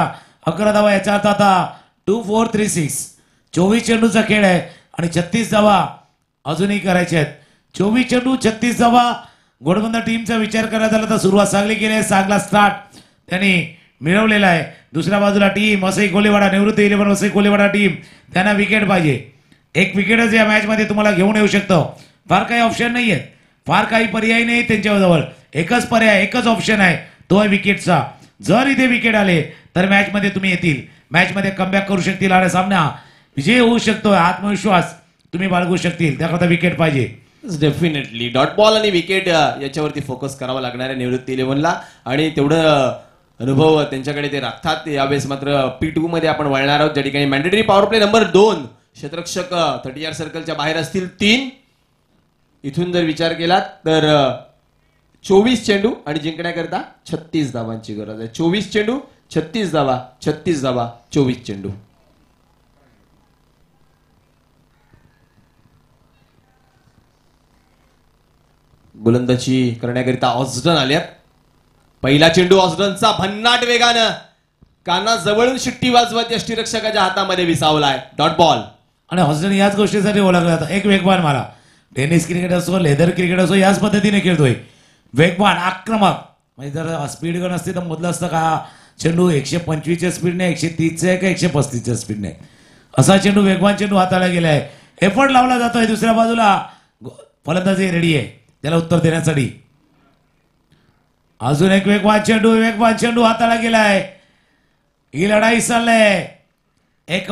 11 धावा याचा अर्थ आता 2436. 24 चेंडूचा खेळ आहे आणि 36 धावा अजूनही करायचे आहेत. 24 चेंडू 36 धावा. घोडबंदर टीमचा विचार करायचा झाला तर सुरुवात चांगली केली आहे. चांगला स्टार्ट त्यांनी मिळवलेला आहे. दुसऱ्या बाजूला टीम वसई कोलेवाडा, निवृत्ती 11 वसई कोलेवाडा टीम, त्यांना विकेट पाहिजे. एक विकेटच या मॅच मध्ये तुम्हाला घेऊन येऊ शकतं. फार काही ऑप्शन नाही आहेत, फार काही पर्याय नाही त्यांच्याजवळ. एकच पर्याय, एकच ऑप्शन आहे, तो आहे विकेटचा. जर इथे विकेट आले तर मॅच मध्ये तुम्ही येतील, मॅच मध्ये कमबॅक करू शकतील आणि सामना विजय होऊ शकतो. आत्मविश्वास तुम्ही बाळगू शकतील, त्याकरता विकेट पाहिजे. डेफिनेटली डॉट बॉल आणि विकेट याच्यावरती फोकस करावा लागणार आहे निवृत्ती 11ला. आणि तेवढं अनुभव त्यांच्याकडे ते राखतात. यावेळेस मात्र P2 मध्ये आपण वळणार आहोत, ज्या ठिकाणी मॅन्डेटरी पॉवर प्ले नंबर 2 क्षेत्ररक्षक 30 सर्कलच्या बाहेर असतील 3. इथून जर विचार केला तर 24 चेंडू आणि जिंकण्याकरता 36 धावांची गरज आहे. 24 चेंडू 36 धावा, 36 धावा 24 चेंडू. गोलंदाजी करण्याकरिता ऑस्डन आल्यात. पहिला चेंडू ऑस्डनचा भन्नाट वेगानं काना जवळून शिट्टी वाजवत यष्टीरक्षकाच्या हातामध्ये विसावलाय. Dot ball. आणि हॉस्टन याच गोष्टीसाठी ओळखला जातं. एक वेगवान, मला टेनिस क्रिकेट असो, लेदर क्रिकेट असो, याच पद्धतीने खेळतोय. वेगवान, आक्रमक. म्हणजे जर स्पीड गन असते तर मधलं असतं का चेंडू 125च्या स्पीडने, 130च्या आहे का 135च्या स्पीडने, असा चेंडू वेगवान चेंडू हाताला गेलाय. एफर्ट लावला जातोय. दुसऱ्या बाजूला फलंदाजी रेडी आहे त्याला उत्तर देण्यासाठी. अजून एक वेगवान चेंडू हाताला गेलाय. ही लढाई चाललंय. एक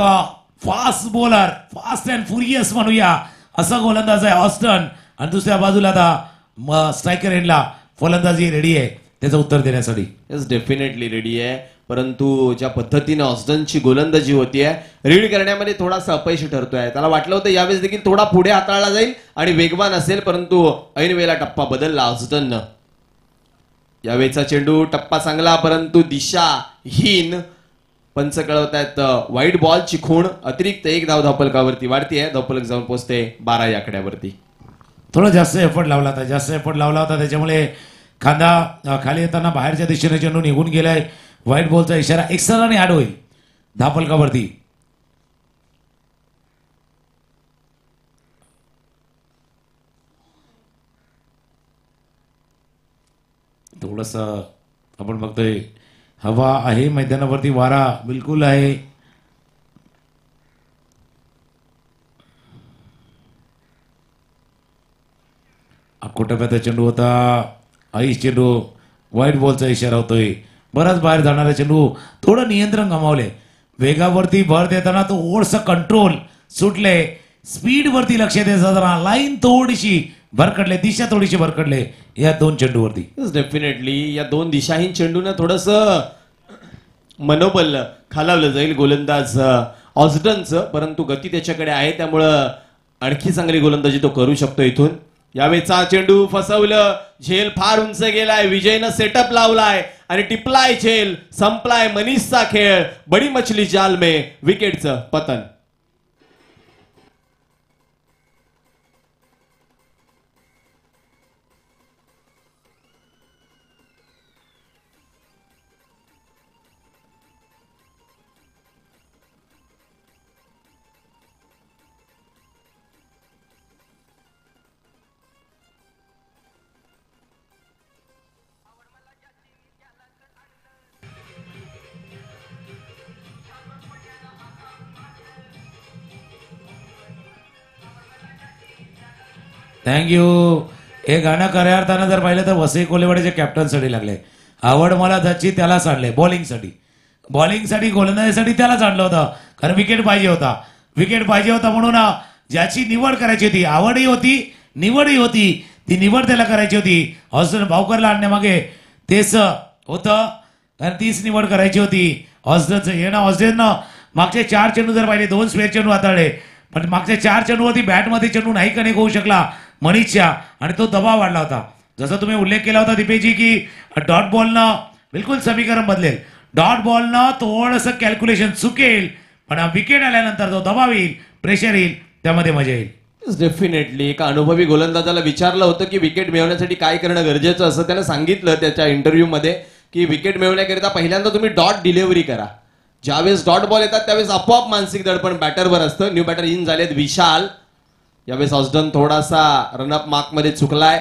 fast bowler, fast and furious म्हणूया असा गोलंदाज आहे ऑस्टन. आणि दुसऱ्या बाजूला आता स्ट्रायकर एंडला फलंदाजी रेडी आहे त्याचं उत्तर देण्यासाठी. येस, डेफिनेटली रेडी आहे. परंतु ज्या पद्धतीने ऑस्टनची गोलंदाजी होतीये, रीड करण्यामध्ये थोडासा अपयशी ठरतोय. त्याला वाटलं होतं यावेळेस देखील थोडा पुढे हाताळला जाईल आणि वेगवान असेल, परंतु ऐन वेळेला टप्पा बदलला ऑस्टननं. यावेळेचा चेंडू टप्पा चांगला परंतु दिशाहीन. पंच कळवतायत वाईट बॉल चिखून अतिरिक्त 1 धाव धावफलकावरती वाढतीये. धावफलक जाऊन पोहोचते 12 या आकड्यावरती. थोडा जास्त एफर्ट लावला होता त्याच्यामुळे खांदा खाली येताना बाहेरच्या दिशेने चेंडू निघून गेलाय. व्हाईट बॉलचा इशारा एक्स्ट्रा रन ऍड होईल धावफलकावरती. थोडस आपण बघतोय हवा आहे मैदानावरती, वारा बिलकुल आहे. टप्प्याचा चेंडू होता, आईस चेंडू, व्हाईट बॉलचा इशारा होतोय. बराच बाहेर जाणारा चेंडू, थोडं नियंत्रण गमावले. वेगावरती भर देताना तो ओढस कंट्रोल सुटले. स्पीड वरती लक्ष देताना लाईन थोडीशी भरकडले, दिशा थोडीशी भरकडले या 2 चेंडूवरती. डेफिनेटली या 2 दिशाहीन चेंडून थोडस मनोबल खालावलं जाईल गोलंदाज ऑस्डनचं, परंतु गती त्याच्याकडे आहे त्यामुळं आणखी चांगली गोलंदाजी तो करू शकतो इथून. यावेळेचा चेंडू फसवलं, झेल फार उंच गेलाय, विजयनं सेटअप लावलाय आणि टिपलाय झेल, संपलाय मनीषचा खेळ. बडी मछली जाल में विकेटचं पतन. थँक्यू. हे गाणं खऱ्या अर्थानं जर पाहिलं तर वसई कोलेवाडीचे कॅप्टनसाठी लागले. आवड मला त्याची त्यालाच आणले बॉलिंगसाठी गोलंदाजीसाठी त्यालाच आणलं होतं, कारण विकेट पाहिजे होता म्हणून ज्याची निवड करायची होती, आवडही होती निवडही होती, ती निवड त्याला करायची होती. हॉस्टेल भावकरला आणण्यामागे तेच होतं, कारण तीच निवड करायची होती. हॉस्टेलचं येणं हॉस्टेलनं मागचे 4 चेंडू जर पाहिले 2 स्पेअर चेंडू हाताळले, पण मागच्या 4 चेंडूवरती बॅटमध्ये चेंडू नाही कनेक्ट होऊ शकला मनीषच्या, आणि तो दबाव वाढला होता. जसं तुम्ही उल्लेख केला होता दीपेजी की डॉट बॉलनं बिलकुल समीकरण बदलेल, डॉट बॉलनं थोडंसं कॅल्क्युलेशन चुकेल, पण विकेट आल्यानंतर जो दबाव येईल, प्रेशर येईल, त्यामध्ये मजा येईल. डेफिनेटली एका अनुभवी गोलंदाजाला विचारलं होतं की विकेट मिळवण्यासाठी काय करणं गरजेचं, असं त्यानं सांगितलं त्याच्या इंटरव्ह्यू मध्ये की विकेट मिळवण्याकरिता पहिल्यांदा तुम्ही डॉट डिलिव्हरी करा. ज्यावेळेस डॉट बॉल येतात त्यावेळेस आपोआप मानसिक दडपण बॅटरवर असतं. न्यू बॅटर इन झालेत विशाल. यावेळेस ऑस्डन थोडासा रनअप मार्क मध्ये चुकलाय.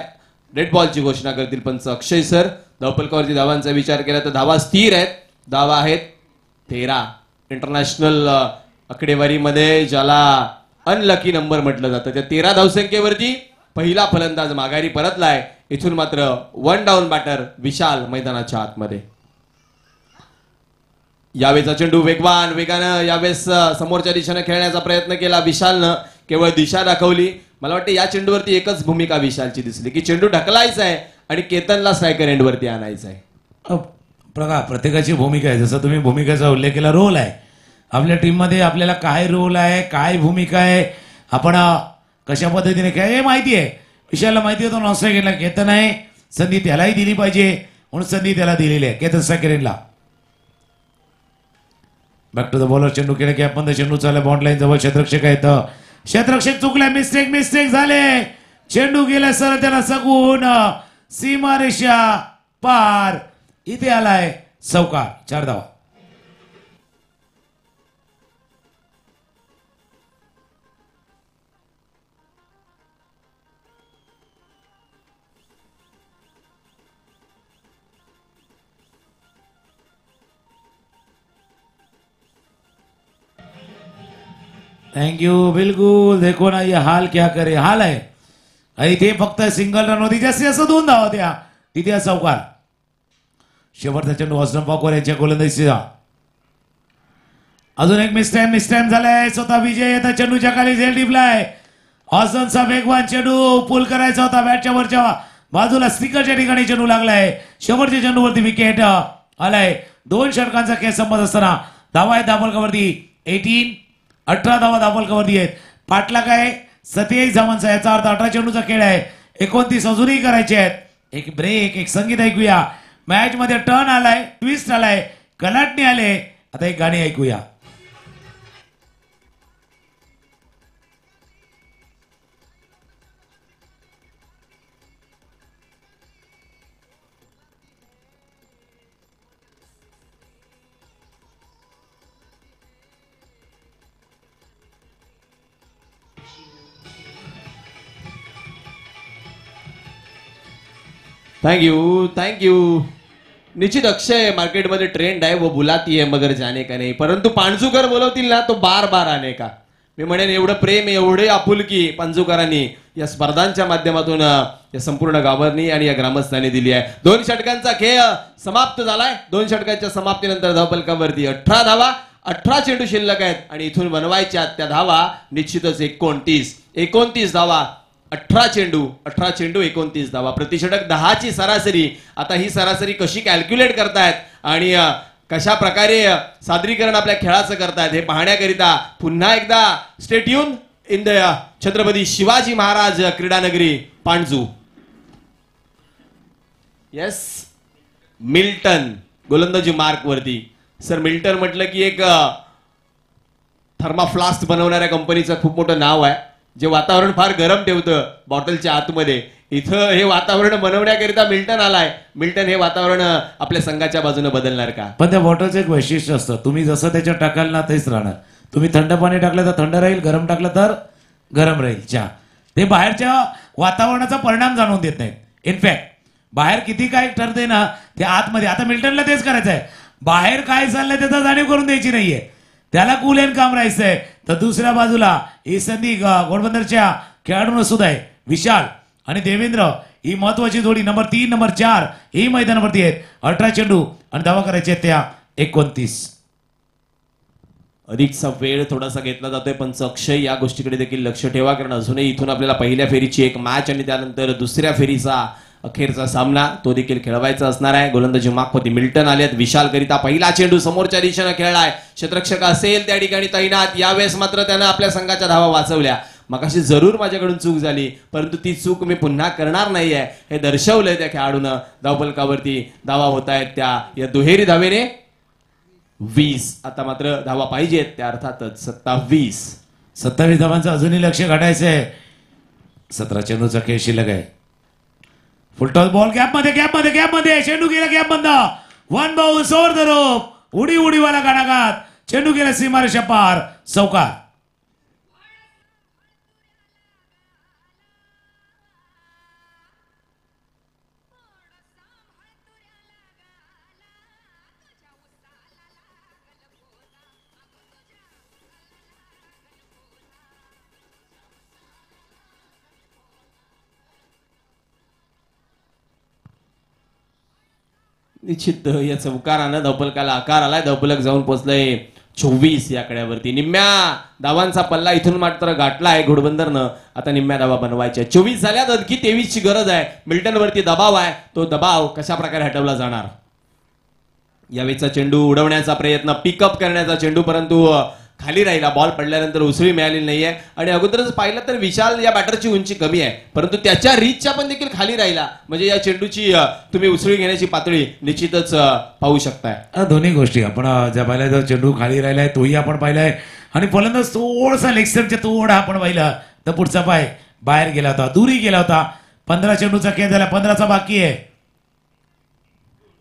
रेड बॉलची घोषणा करतील पंच अक्षय सर. धावफलकावरती धावांचा विचार केला तर धावा स्थिर आहेत. धावा आहेत 13. इंटरनॅशनल आकडेवारीमध्ये ज्याला अनलकी नंबर म्हटलं जातं, त्या 13 धावसंख्येवरती पहिला फलंदाज माघारी परतलाय. इथून मात्र 1 डाऊन बॅटर विशाल मैदानाच्या आतमध्ये. यावेळेचा चेंडू वेगानं यावेळेस समोरच्या दिशेने खेळण्याचा प्रयत्न केला विशालनं, केवळ दिशा दाखवली. मला वाटतं या चेंडूवरती एकच भूमिका विशालची दिसली की चेंडू ढकलायचा आहे आणि केतनला स्ट्रायकर एंडवरती आणायचं आहे. प्रत्येकाची भूमिका आहे, जसं तुम्ही भूमिकेचा उल्लेख केला, रोल आहे आपल्या टीममध्ये, आपल्याला काय रोल आहे, काय भूमिका आहे, आपण कशा पद्धतीने काय हे माहिती आहे. विशालला माहिती होतं नॉन स्ट्रायकरला केतन आहे, संधी त्यालाही दिली पाहिजे म्हणून संधी त्याला दिलेली आहे केतन स्ट्रायकरला. Back to the bowler. चेंडू केला की आपण चेंडू चालला बाउंड लाईन जवळ. क्षेत्ररक्षक आहेत, क्षेत्ररक्षक चुकले, मिस्टेक झाले. चेंडू गेला सर त्याला सगून सीमारेषा पार. इथे आलाय चौकार. 4 धावा. Thank you. बिलकुल देखो ना ये हाल क्या करे, हाल आहे इथे फक्त सिंगल रन होती, जास्तीत जास्त 2 धावा होत्या, तिथे चौकार. शेवटचा चेंडू ऑस्डन पॉकर यांच्या गोलंदाजीचा. अजून एक मिस टाइम झालाय. स्वतः विजय येतात चेंडूच्या खाली, झेल टिपलाय. ऑस्डनचा वेगवान चेंडू पुल करायचा होता बॅटच्या वरच्या बाजूला, स्टिकरच्या ठिकाणी चेंडू लागलाय. शेवटच्या चेंडूवरती विकेट आलाय. 2 षटकांचा खेळ संपत असताना धावा आहेत धावफलकावरती 18 धावा धावफलकावरती आहेत. पाठलाग आहे 27 धावांचा, याचा अर्थ 18 चेंडूचा खेळ आहे. 29 अजूनही करायचे आहेत. एक ब्रेक, एक संगीत ऐकूया. मॅच मध्ये टर्न आलाय, ट्विस्ट आलाय, कलाटणी आले. आता एक गाणी ऐकूया. थँक्यू. निश्चित अक्षय मार्केटमध्ये ट्रेंड आहे वो बुलाती है मगर जाने का नाही, परंतु पाणजूकर बोलवतील ना तो बार बार आने का. मी म्हणेन एवढं प्रेम, एवढे आपुलकी पाणजूकरांनी या स्पर्धांच्या माध्यमातून या संपूर्ण गावांनी आणि या ग्रामस्थांनी दिली आहे. 2 षटकांचा खेळ समाप्त झालाय. 2 षटकांच्या समाप्तीनंतर धावफलकावरती 18 धावा, 18 चेंडू शिल्लक आहेत आणि इथून बनवायच्या त्या धावा निश्चितच 29 धावा. 18 चेंडू 29 धावा, प्रतिषटक 10 ची सरासरी. आता ही सरासरी कशी कॅल्क्युलेट करतायत आणि कशा प्रकारे सादरीकरण आपल्या खेळाचं करतायत हे पाहण्याकरिता पुन्हा एकदा stay tune in the Chhatrapati Shivaji Maharaj क्रीडानगरी पाणजू. येस, मिल्टन गोलंदाजी मार्क वरती. सर, मिल्टन म्हटलं की एक थर्माफ्लास्क बनवणाऱ्या कंपनीचं खूप मोठं नाव आहे, जे वातावरण फार गरम ठेवतं बॉटलच्या आतमध्ये. इथं हे वातावरण बनवण्याकरिता मिल्टन आलाय. मिल्टन हे वातावरण आपल्या संघाच्या बाजूने बदलणार का? पण त्या बॉटलचं एक वैशिष्ट्य असतं, तुम्ही जसं त्याच्यात टाकाल ना तेच राहणार. तुम्ही थंड पाणी टाकलं तर थंड राहील, गरम टाकलं तर गरम राहील चहा. ते बाहेरच्या वातावरणाचा परिणाम जाणून देत नाहीत. इनफॅक्ट बाहेर किती काय ठरते ना ते आतमध्ये. आता मिल्टनला तेच करायचं आहे, बाहेर काय चाललंय त्याचा जाणीव करून द्यायची नाहीये, त्याला कूल एन काम राहायचंय. तर दुसऱ्या बाजूला ही संधी घोडबंदरच्या खेळाडूंना सुद्धा आहे. विशाल आणि देवेंद्र ही महत्वाची जोडी नंबर 3 नंबर 4 ही मैदानावरती आहेत. 18 चेंडू आणि धावा करायचे त्या 29. अधिकचा वेळ थोडासा घेतला जातोय, पण अक्षय या गोष्टीकडे देखील लक्ष ठेवा, कारण अजूनही इथून आपल्याला पहिल्या फेरीची एक मॅच आणि त्यानंतर दुसऱ्या फेरीचा अखेरचा सामना तो देखील खेळवायचा असणार आहे. गोलंदाजी मागपती मिल्टन आलेत. विशाल करिता पहिला चेंडू समोरच्या दिशेने खेळलाय. क्षेत्ररक्षक असेल त्या ठिकाणी तैनात. यावेळेस मात्र त्यानं आपल्या संघाच्या धावा वाचवल्या. मगाशी जरूर माझ्याकडून चूक झाली, परंतु ती चूक मी पुन्हा करणार नाहीये हे दर्शवलंय त्या खेळाडूनं. धावफलकावरती धावा होत आहेत त्या या दुहेरी धावेने 20. आता मात्र धावा पाहिजेत त्या अर्थातच 27 धावांचं अजूनही लक्ष गाठायचंय. 17 चेंडूचा खेळ शिल्लक आहे. फुलटॉस बॉल गॅपमध्ये चेंडू गेला गॅप बंद. 1 बाउन्स ओव्हर द रोप. उडीवाला गाणाघात. चेंडू गेला सीमारेषा पार. चौकार. निश्चित या चौकारानं धावफलकाला आकार आलाय. धावफलक जाऊन पोहोचलंय 24 या कड्यावरती. निम्म्या धावांचा पल्ला इथून मात्र गाठलाय घोडबंदरनं. आता निम्म्या धावा बनवायच्या 24 झाल्यात. आणखी 23 ची गरज आहे. मिल्टन वरती दबाव आहे. तो दबाव कशा प्रकारे हटवला जाणार? यावेळीचा चेंडू उडवण्याचा प्रयत्न, पिकअप करण्याचा चेंडू, परंतु खाली राहिला. बॉल पडल्यानंतर उसळी मिळालेली नाहीये. आणि अगोदरच पाहिलं तर विशाल या बॅटरची उंची कमी आहे, परंतु त्याच्या रीचच्या पण देखील खाली राहिला. म्हणजे या चेंडूची तुम्ही उसळी घेण्याची पातळी निश्चितच पाहू शकताय. दोन्ही गोष्टी आपण ज्या पाहिल्या, जर चेंडू खाली राहिलाय तोही आपण पाहिलाय आणि फलंदाज थोडासा लेगस्टमच्या तोडा आपण पाहिला तर पुढचा पाय बाहेर गेला होता, दुरी गेला होता. 15 चेंडूचा खेळ झाला, 15चा बाकी आहे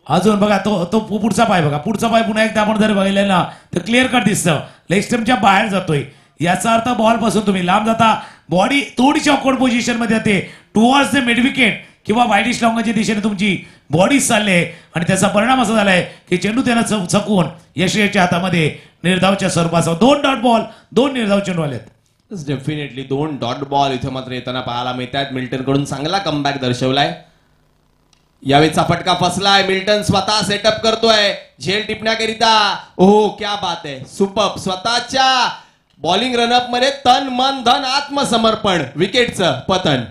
अजून. बघा तो पुढचा पाय बघा, पुढचा पाय पुन्हा एकदा आपण जर बघितलं ना तर क्लिअर कट दिसतं लेगस्टमच्या बाहेर जातोय. याचा अर्थ बॉल पासून तुम्ही लांब जाता, बॉडी थोडीशी ऑकवर्ड पोझिशन मध्ये जाते टुवर्ड्स द मिड विकेट किंवा वाईडिश लॉंगच्या दिशेने तुमची बॉडी चालले आणि त्याचा परिणाम असा झालाय की चेंडू त्यांना चकवून यशयाच्या हातामध्ये निर्धावच्या स्वरूपाचा 2 डॉट बॉल, 2 निर्धाव चेंडू आलेत. डेफिनेटली 2 डॉट बॉल इथे मात्र येताना पाहायला मिळतात. मिल्टन कडून चांगला कमबॅक दर्शवलाय. यावेळीचा फटका फसलाय. मिल्टन स्वतः सेटअप करतोय झेल टिपण्याकरिता. ओहो क्या बात आहे, सुपर. स्वतःच्या बॉलिंग रनअप मध्ये तन मन धन आत्मसमर्पण, विकेटचं पतन.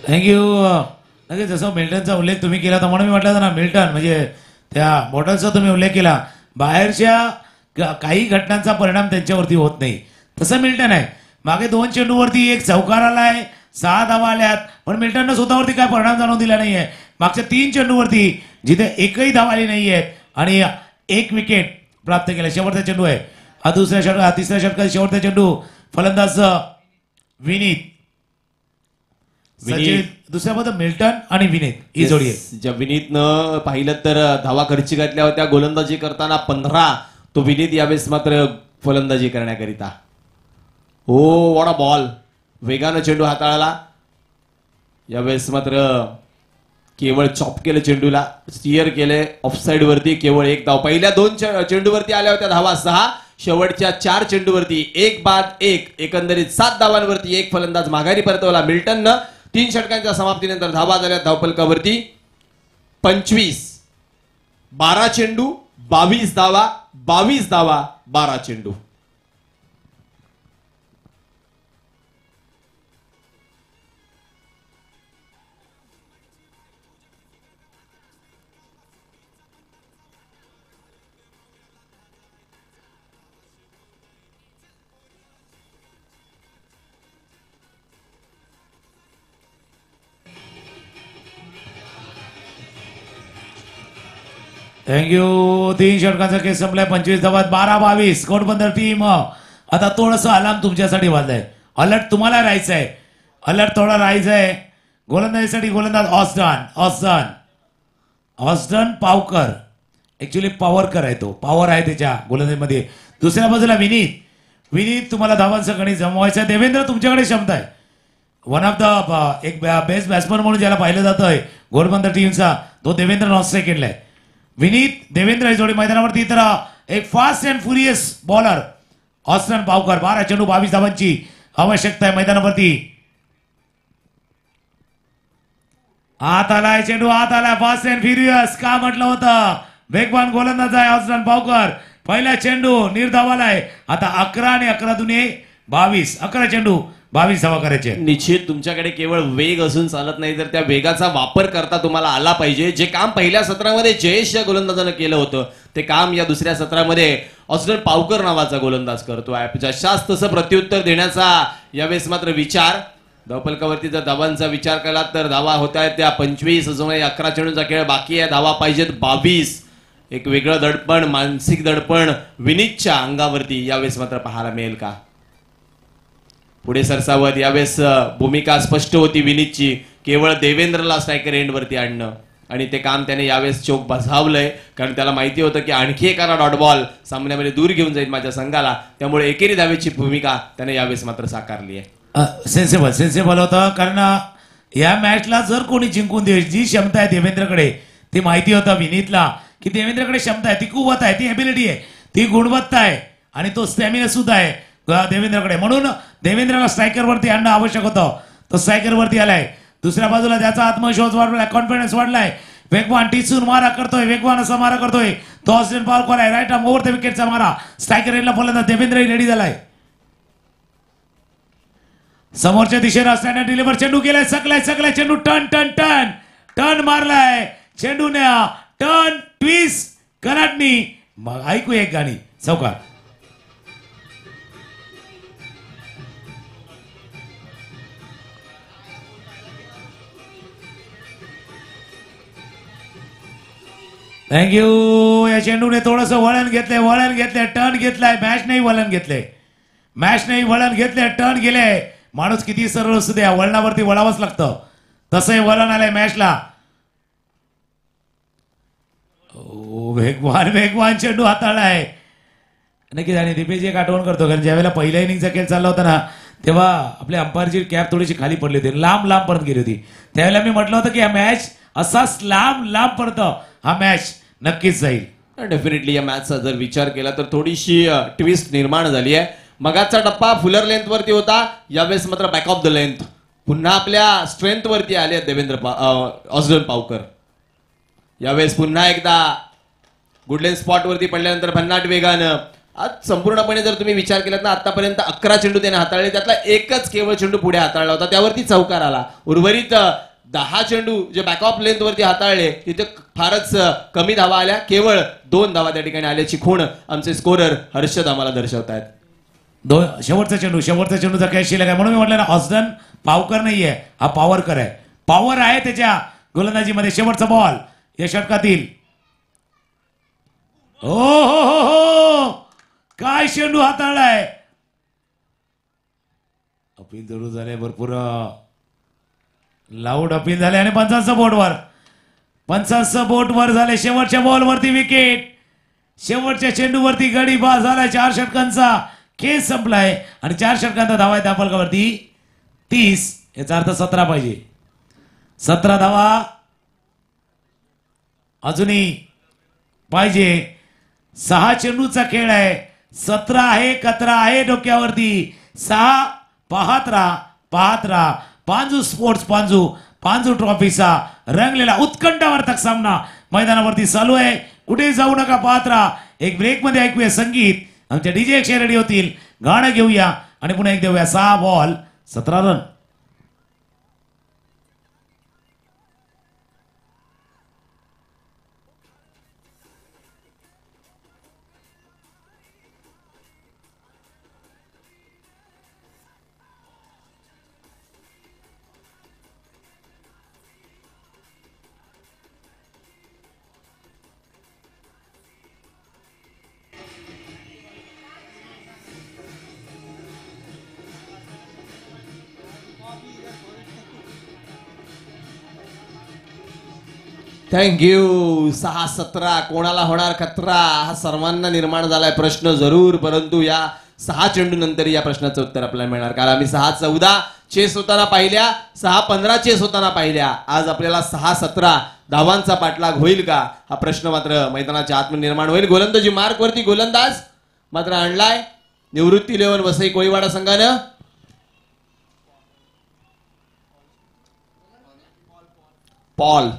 थँक्यू. नक्कीच जसं मिल्टनचा उल्लेख तुम्ही केला तर म्हणून मी म्हटलं होतं ना, मिल्टन म्हणजे त्या बॉटलचा तुम्ही उल्लेख केला. बाहेरच्या काही घटनांचा परिणाम त्यांच्यावरती होत नाही, तसं मिल्टन आहे. मागे 2 चेंडूवरती एक चौकार आलाय, 6 धावा आल्यात, पण मिल्टननं स्वतःवरती काय परिणाम जाणवून दिला नाहीये. मागच्या 3 चेंडूवरती जिथे एकही धाव आली नाहीये आणि 1 विकेट प्राप्त केला. शेवटचा चेंडू आहे हा, तिसऱ्या षटकात शेवटचा चेंडू. फलंदाज विनीत. सचिन दुसऱ्या बाजू मिल्टन आणि विनीत ही जोडी आहे. ज्या विनीतनं पाहिलं तर धावा खर्ची घातल्या होत्या गोलंदाजी करताना 15. तो विनीत यावेळेस मात्र फलंदाजी करण्याकरिता. हो, वॉट अ बॉल. वेगानं चेंडू हाताळला. यावेळेस मात्र केवळ चॉप केलं चेंडूला, स्टिअर केले ऑफसाईड वरती. केवळ 1 धाव. पहिल्या 2 चेंडूवरती आल्या होत्या धावा 6. शेवटच्या 4 चेंडूवरती 1 बाद 1, एकंदरीत 7 धावांवरती 1 फलंदाज माघारी परतवला मिल्टननं. 3 षटकांच्या समाप्तीनंतर धावा झाल्या धावफलकावरती 25. 12 चेंडू 22 धावा, 22 धावा 12 चेंडू. थँक्यू. 3 षटकांचा केस संपलाय. 25 धावात 12-22 कोटबंदर टीम. आता थोडंसं अलार्म तुमच्यासाठी वाजलाय. अलर्ट तुम्हाला राहायचंय, अलर्ट थोडा राहायचंय. गोलंदाजीसाठी गोलंदाज ऑस्टन पावकर. ऍक्च्युली पॉवरकर आहे, तो पॉवर आहे त्याच्या गोलंदाजीमध्ये. दुसऱ्या बाजूला विनीत तुम्हाला धावांचं गणित जमवायचं आहे. देवेंद्र तुमच्याकडे क्षमता आहे. वन ऑफ द एक बेस्ट बॅट्समन म्हणून ज्याला पाहिलं जातंय घोडबंदर टीमचा, तो देवेंद्र नॉट सेकंडला आहे. विनीत देवेंद्र जोडी मैदानावरती. तर एक fast and furious bowler Austin Pavkar. 12 चेंडू 22 धावांची आवश्यकता आहे मैदानावरती. आत आलाय चेंडू, आत आलाय. फास्ट अँड फ्युरियस का म्हटलं होतं. वेगवान गोलंदाज आहे ऑस्टन पावकर. पहिला चेंडू निर्धाव आलाय. आता 11 आणि 11 दुने 22. 11 चेंडू 22 धावा करायचे. निश्चित तुमच्याकडे केवळ वेग असून चालत नाही, तर त्या वेगाचा वापर करता तुम्हाला आला पाहिजे. जे काम पहिल्या सत्रामध्ये जयेश या गोलंदाजानं केलं होतं, ते काम या दुसऱ्या सत्रामध्ये ऑस्टन पावकर नावाचा गोलंदाज करतोय. जशास तसं प्रत्युत्तर देण्याचा यावेळेस मात्र विचार. धावफलकावरती जर धावांचा विचार केला तर धावा होत आहेत त्या 25. अजून 11 चेंडूचा खेळ बाकी आहे. धावा पाहिजेत 22. एक वेगळं दडपण, मानसिक दडपण विनीतच्या अंगावरती यावेळेस मात्र पाहायला मिळेल का. पुढे सरसावत. यावेळेस भूमिका स्पष्ट होती विनीतची. केवळ देवेंद्रला स्ट्रायकर एंडवरती आणणं, आणि ते काम त्याने यावेळेस चोख बजावलंय. कारण त्याला माहिती होतं की आणखी एखादा डॉट बॉल सामन्यामध्ये दूर घेऊन जाईल माझ्या संघाला. त्यामुळे एकेरी धावेची भूमिका त्याने यावेळेस मात्र साकारली आहे. सेन्सेबल होतं. कारण या मॅचला जर कोणी जिंकून देईल, जी क्षमता आहे देवेंद्रकडे, ती माहिती होतं विनीतला की देवेंद्रकडे क्षमता आहे, ती कुवत आहे, ती एबिलिटी आहे, ती गुणवत्ता आहे, आणि तो स्टॅमिना सुद्धा आहे देवेंद्रकडे. म्हणून देवेंद्रला स्ट्रायकरवरती आणणं आवश्यक होतं. तो स्ट्रायकरवरती आलाय. दुसऱ्या बाजूला त्याचा आत्मविश्वास वाढलाय, कॉन्फिडन्स वाढलाय. वेगवान टिचून मारा करतोय, वेगवान असा मारा करतोय तो ऑस्टन पावकर आहे. राईट आर्म ओव्हर द विकेटचा मारा. स्ट्रायकर एंडला फलंदाज देवेंद्रही रेडी झालाय. समोरच्या दिशेला स्टँडर्ड डिलिव्हर चेंडू केलाय. सकलाय चेंडू. टर्न मारलाय चेंडूने. टर्न ट्विस्ट कलाटणी. मग ऐकू एक गाणी चौकार. थँक्यू. या चेंडूने थोडस वळण घेतलंय, टर्न घेतलाय. मॅच नाही वळण घेतलंय, टर्न गेले. माणूस किती सरळ असू द्या, वळणावरती वळावंच लागतं. तसंही वळण आलंय मॅचला. वेगवान चेंडू हाताळलाय. नक्कीच. आणि दीपेश एक आठवण करतो, कारण ज्यावेळेला पहिल्या इनिंगचा खेळ चालला होता ना, तेव्हा आपल्या अंपायरची कॅप थोडीशी खाली पडली होती, लांब पर्यंत गेली होती. त्यावेळेला मी म्हटलं होतं की हा मॅच असाच लांब पडतं, हा मॅच नक्कीच जाईल. डेफिनेटली या मॅचचा जर विचार केला तर थोडीशी ट्विस्ट निर्माण झाली आहे. मगाचा टप्पा फुलर लेंथ वरती होता, यावेळेस मात्र बॅक ऑफ द लेंथ पुन्हा आपल्या स्ट्रेंथ वरती आले ऑस्टन पावकर. यावेळेस पुन्हा एकदा गुडलेन स्पॉट वरती पडल्यानंतर भन्नाट वेगानं आज संपूर्णपणे जर तुम्ही विचार केलात ना, आतापर्यंत 11 चेंडू त्याने हाताळले, त्यातला एकच केवळ चेंडू पुढे हाताळला होता, त्यावरती चौकार आला. उर्वरित 10 चेंडू जे बॅक ऑफ लेंथ वरती हाताळले तिथे फारच कमी धावा आल्या. केवळ 2 धावा त्या ठिकाणी आल्याची खूण आमचे स्कोरर हर्षद आम्हाला दर्शवतायत. शेवटचा चेंडूचा कॅच शिल्लक आहे. म्हणून मी म्हटलं ना, ऑस्डन पावकर नाहीये, हा पॉवरकर आहे. पॉवर आहे त्याच्या गोलंदाजीमध्ये. शेवटचा बॉल या षटकातील. हो हो हो हो, काय चेंडू हाताळलाय. अपील जरूर झाले, भरपूर लाऊड अपील झाले आणि 50 बोटवर झाले. शेवटच्या बॉलवरती विकेट, शेवटच्या चेंडूवरती गडी बाद झाला. 4 षटकांचा खेळ संपलाय आणि 4 षटकांचा धावा आहे त्या फलकावरती 30. याचा अर्थ 17 पाहिजे. 17 धावा अजूनही पाहिजे. 6 चेंडूचा खेळ आहे. 17 आहे, 11 आहे डोक्यावरती. 6 पाहत राहा. पांजू स्पोर्ट्स पांजू ट्रॉफीचा रंगलेला उत्कंठावर्धक सामना मैदानावरती चालू आहे. कुठे जाऊ नका, पाहत राहा. एक ब्रेक मध्ये ऐकूया संगीत. आमच्या डीजे अक्षय रेडी होतील. गाणं घेऊया आणि पुन्हा एक देऊया. 6 बॉल 17 रन. थँक्यू. 6-17 कोणाला होणार खतरा, हा सर्वांना निर्माण झालाय प्रश्न जरूर, परंतु या 6 चेंडू नंतर या प्रश्नाचं उत्तर आपल्याला मिळणार. कारण आम्ही 6-14 चेस होताना पाहिल्या, 6-15 चेस होताना पाहिल्या. आज आपल्याला 6-17 धावांचा पाठलाग होईल का, हा प्रश्न मात्र मैदानाच्या आतमध्ये निर्माण होईल. गोलंदाजी मार्क वरती गोलंदाज मात्र आणलाय निवृत्ती 11 वसई कोळीवाडा संघानं. पॉल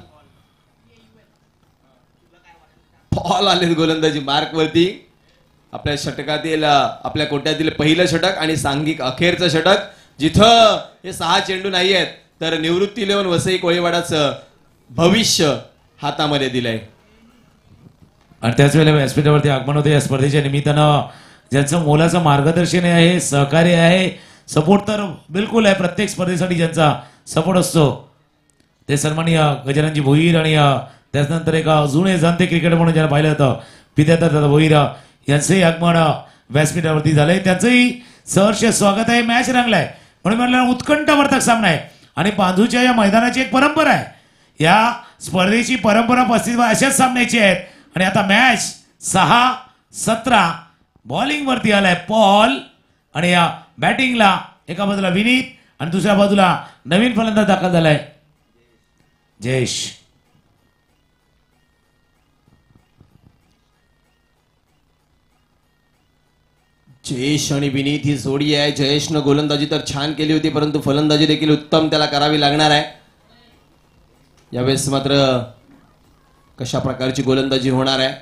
आले गोलंदाजी मार्क वरती. आपल्या षटकातील आपल्या कोट्यातील पहिलं षटक आणि सांघिक अखेरचं षटक, जिथं हे 6 चेंडू नाही आहेत तर निवृत्ती 11 वसई कोळीवाडाचं भविष्य हातामध्ये दिलंय. आणि त्याच वेळेला व्यासपीठावरती आगमन होते या स्पर्धेच्या निमित्तानं. ज्यांचं मोलाचं मार्गदर्शन आहे, सहकार्य आहे, सपोर्ट तर बिलकुल आहे. प्रत्येक स्पर्धेसाठी ज्यांचा सपोर्ट असतो ते सन्माननीय गजाननजी भोईर आणि त्याच्यानंतर एक जुने जाणते क्रिकेटर म्हणून ज्यांना पाहिलं होतं विद्याधर भोईर यांचंही आगमन व्यासपीठावरती झालंय. त्यांचंही सहर्ष स्वागत आहे. मॅच रंगलाय म्हणून म्हटलं उत्कंठावर्धक सामना आहे. आणि पांझूच्या या मैदानाची एक परंपरा आहे. या स्पर्धेची परंपरा 35 अशाच सामन्याची आहेत. आणि आता मॅच 6-17 बॉलिंग वरती आलाय पॉल आणि या बॅटिंगला एका बाजूला विनीत आणि दुसऱ्या बाजूला नवीन फलंदाज दाखल झालाय जयेश. जयेश आणि विनीत ही जोडी आहे. जयेशनं गोलंदाजी तर छान केली होती, परंतु फलंदाजी देखील उत्तम त्याला करावी लागणार आहे. यावेळेस मात्र कशा प्रकारची गोलंदाजी होणार आहे.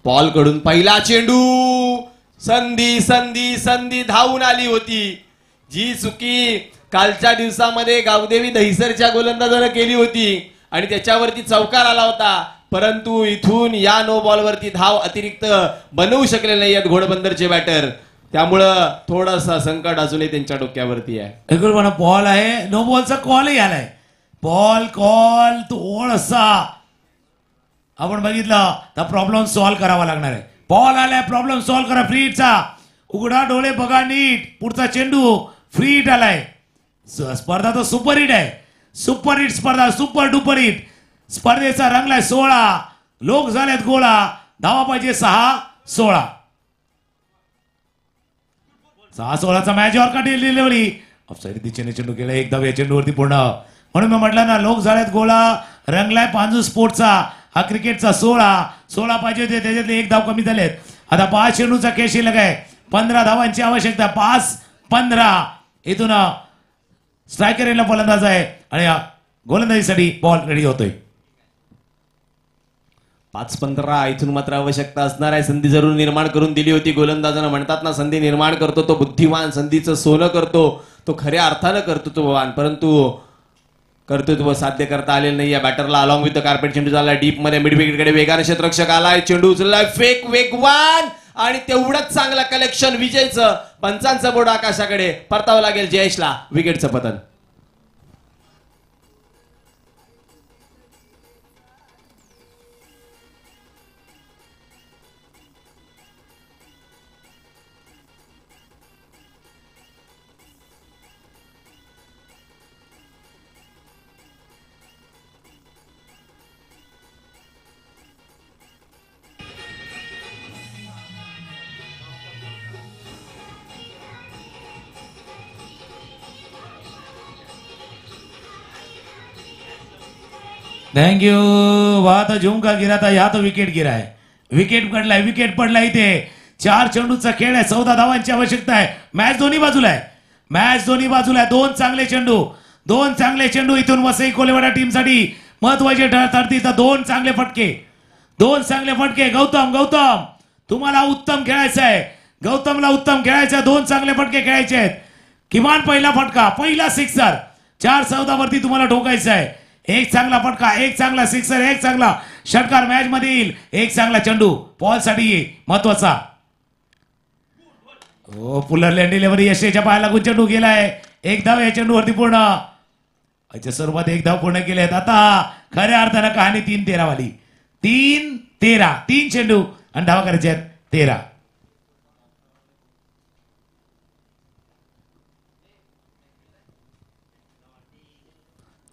पॉल कडून पहिला चेंडू, संधी संधी संधी धावून आली होती. जी चुकी कालच्या दिवसामध्ये गावदेवी दहिसरच्या गोलंदाजानं केली होती आणि त्याच्यावरती चौकार आला होता, परंतु इथून या नो बॉल वरती धाव अतिरिक्त बनवू शकले नाही आहेत घोडबंदरचे बॅटर. त्यामुळं थोडासा संकट अजूनही त्यांच्या डोक्यावरती आहे. एकूण बॉल आहे, नो बॉलचा कॉलही आलाय. बॉल कॉल थोडासा आपण बघितलं तर प्रॉब्लेम सॉल्व्ह करावा लागणार आहे. बॉल आलाय, प्रॉब्लेम सॉल्व्ह करा. फ्री हिटचा उघडा डोळे बघा नीट. पुढचा चेंडू फ्री हिट आलाय. स्पर्धा तर सुपर हिट आहे. सुपर हिट स्पर्धा, सुपर डुपर हिट. स्पर्धेचा रंगलाय 16, लोक झालेत गोळा. धावा पाहिजे 6-16. 6-16चा मॅच ऑर्का डिलिव्हरी ऑफसाईड दिशेने चेंडू केला. एक धाव या चेंडूवरती पूर्ण. म्हणून मी म्हटलं ना, लोक झालेत गोळा. रंगलाय पांजू स्पोर्टचा हा क्रिकेटचा 16 पाहिजे होते, त्याच्यातले एक धाव कमी झालेत. आता 5 चेंडूचा खेळ शिल्लक आहे. 15 धावांची आवश्यकता. 5-15. इथून स्ट्रायकर याला फलंदाज आहे आणि गोलंदाजीसाठी बॉल रेडी होतोय. 5-15 इथून मात्र आवश्यकता असणार आहे. संधी जरूर निर्माण करून दिली होती गोलंदाजानं. म्हणतात ना, संधी निर्माण करतो तो बुद्धिमान, संधीचं सोनं करतो तो खऱ्या अर्थानं कर्तृत्ववान, परंतु कर्तृत्व साध्य करता आलेलं नाही या बॅटरला. अलॉंग विथ द कार्पेट चेंडू झाला डीप मध्ये, मिड विकेटकडे वेगाने क्षेत्ररक्षक आलाय, चेंडू उचललाय, फेक वेगवान आणि तेवढंच चांगलं कलेक्शन विजयचं. पंचांचं बोर्ड आकाशाकडे, परतावं लागेल जयेशला. विकेटचं पतन. Thank you. वहा तो झुमका गिरा था, या तो विकेट गिरा है. विकेट पडला इथे. 4 चेंडूचा खेळ आहे, 14 धावांची आवश्यकता आहे. मॅच दोन्ही बाजूला आहे, मॅच दोन्ही बाजूला आहे. दोन चांगले चेंडू इथून वसई कोलेवाडा टीमसाठी महत्वाचे ठरतील. तर दोन चांगले फटके. गौतम तुम्हाला उत्तम खेळायचं आहे, गौतमला उत्तम खेळायचं आहे. 2 चांगले फटके खेळायचे आहेत. किमान पहिला फटका, पहिला सिक्सर. 4-14 वरती तुम्हाला ठोकायचं आहे. एक चांगला फटका, एक चांगला सिक्सर, एक चांगला षटकार मॅच मध्ये येईल. एक चांगला चेंडू पॉल साठी महत्वाचा. हो, पुलरलँड डिलिव्हरी यशच्या पाया लागून चेंडू गेलाय. 1 धाव या चेंडूवरती पूर्ण. याच्या स्वरूपात 1 धाव पूर्ण केले आहेत. आता खऱ्या अर्थानं कहाणी 3-13 वाली. 3-13, 3 चेंडू आणि धावा करायचे आहेत 13.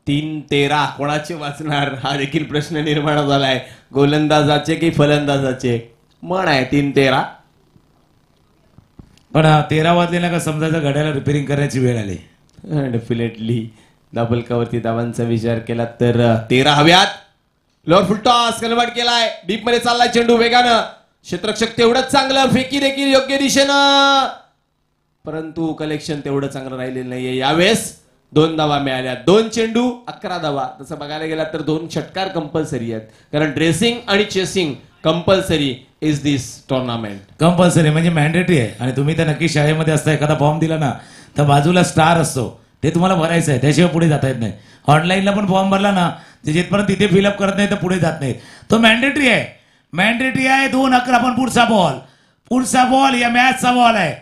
तीन 13 कोणाचे वाचणार हा देखील प्रश्न निर्माण झालाय. गोलंदाजाचे की फलंदाजाचे? म्हण आहे 3-13. पण 13 वाजलेला का समजायचं घड्याला रिपेअरिंग करण्याची वेळ आली. डेफिनेटली दाबलकावरती धावांचा विचार केला तर 13 हव्यात. लोअर फुल टॉस कन्वर्ट केलाय, डीप मध्ये चाललाय चेंडू वेगानं. क्षेत्ररक्षक तेवढंच चांगलं, फेकी देखील योग्य दिशेनं, परंतु कलेक्शन तेवढं चांगलं राहिलेलं नाहीये. यावेळेस 2 धावा मिळाल्या. 2 चेंडू 11 धावा. तसं बघायला गेला तर 2 षटकार कंपल्सरी आहेत, कारण ड्रेसिंग आणि chasing compulsory is this tournament. Compulsory म्हणजे मॅन्डेटरी आहे. आणि तुम्ही तर नक्की शाळेमध्ये असता, एखादा फॉर्म दिला ना तर बाजूला स्टार असतो, ते तुम्हाला भरायचं आहे, त्याशिवाय पुढे जाता येत नाही. ऑनलाईनला पण फॉर्म भरला ना, ते जिथपर्यंत तिथे फिलअप करत नाही तर पुढे जात नाहीत. तो मॅन्डेटरी आहे. 2-11. पण पुढचा बॉल या मॅचचा बॉल आहे.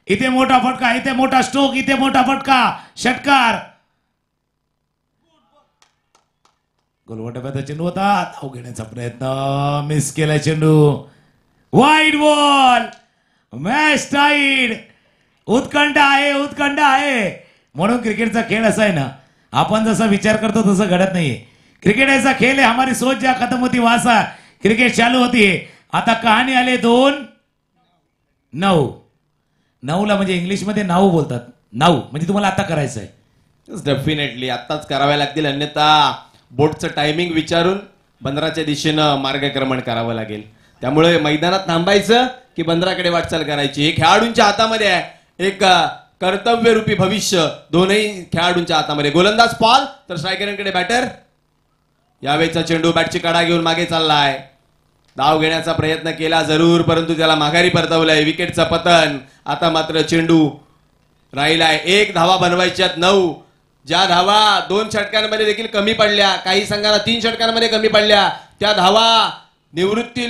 इथे मोठा फटका, इथे मोठा स्ट्रोक, इथे मोठा फटका, षटकार. गोलवटप्याचा चेंडू होता, धाव घेण्याचा प्रयत्न, मिस केला चेंडू. Wide ball, match tied. उत्कंठ आहे. म्हणून क्रिकेटचा खेळ असा आहे ना, आपण जसा विचार करतो तसं घडत नाहीये. क्रिकेट ऐसा खेळ है, हमारी सोच ज्या खत्म होती वहां क्रिकेट चालू होती. आता कहाणी आले 2-9. 9ला म्हणजे इंग्लिश मध्ये नाऊ बोलतात. नाऊ म्हणजे तुम्हाला आता करायचं आहे. डेफिनेटली आत्ताच कराव्या लागतील, अन्यथा बोटचं टायमिंग विचारून बंदराच्या दिशेनं मार्गक्रमण करावं लागेल. त्यामुळे मैदानात थांबायचं की बंदराकडे वाटचाल करायची, हे खेळाडूंच्या हातामध्ये आहे. एक कर्तव्यरूपी भविष्य दोनही खेळाडूंच्या हातामध्ये. गोलंदाज पॉल तर स्ट्रायकरांकडे बॅटर. यावेळेचा चेंडू बॅटची कडा घेऊन मागे चाललाय. धाव घेण्याचा प्रयत्न केला जरूर, परंतु त्याला माघारी परतवलंय. विकेटचं पतन. आता मात्र चेंडू राहिलाय. 1 धावा बनवायच्यात 9. ज्या धावा 2 षटकांमध्ये देखील कमी पडल्या, काही संघांना 3 षटकांमध्ये कमी पडल्या, त्या धावा निवृत्ती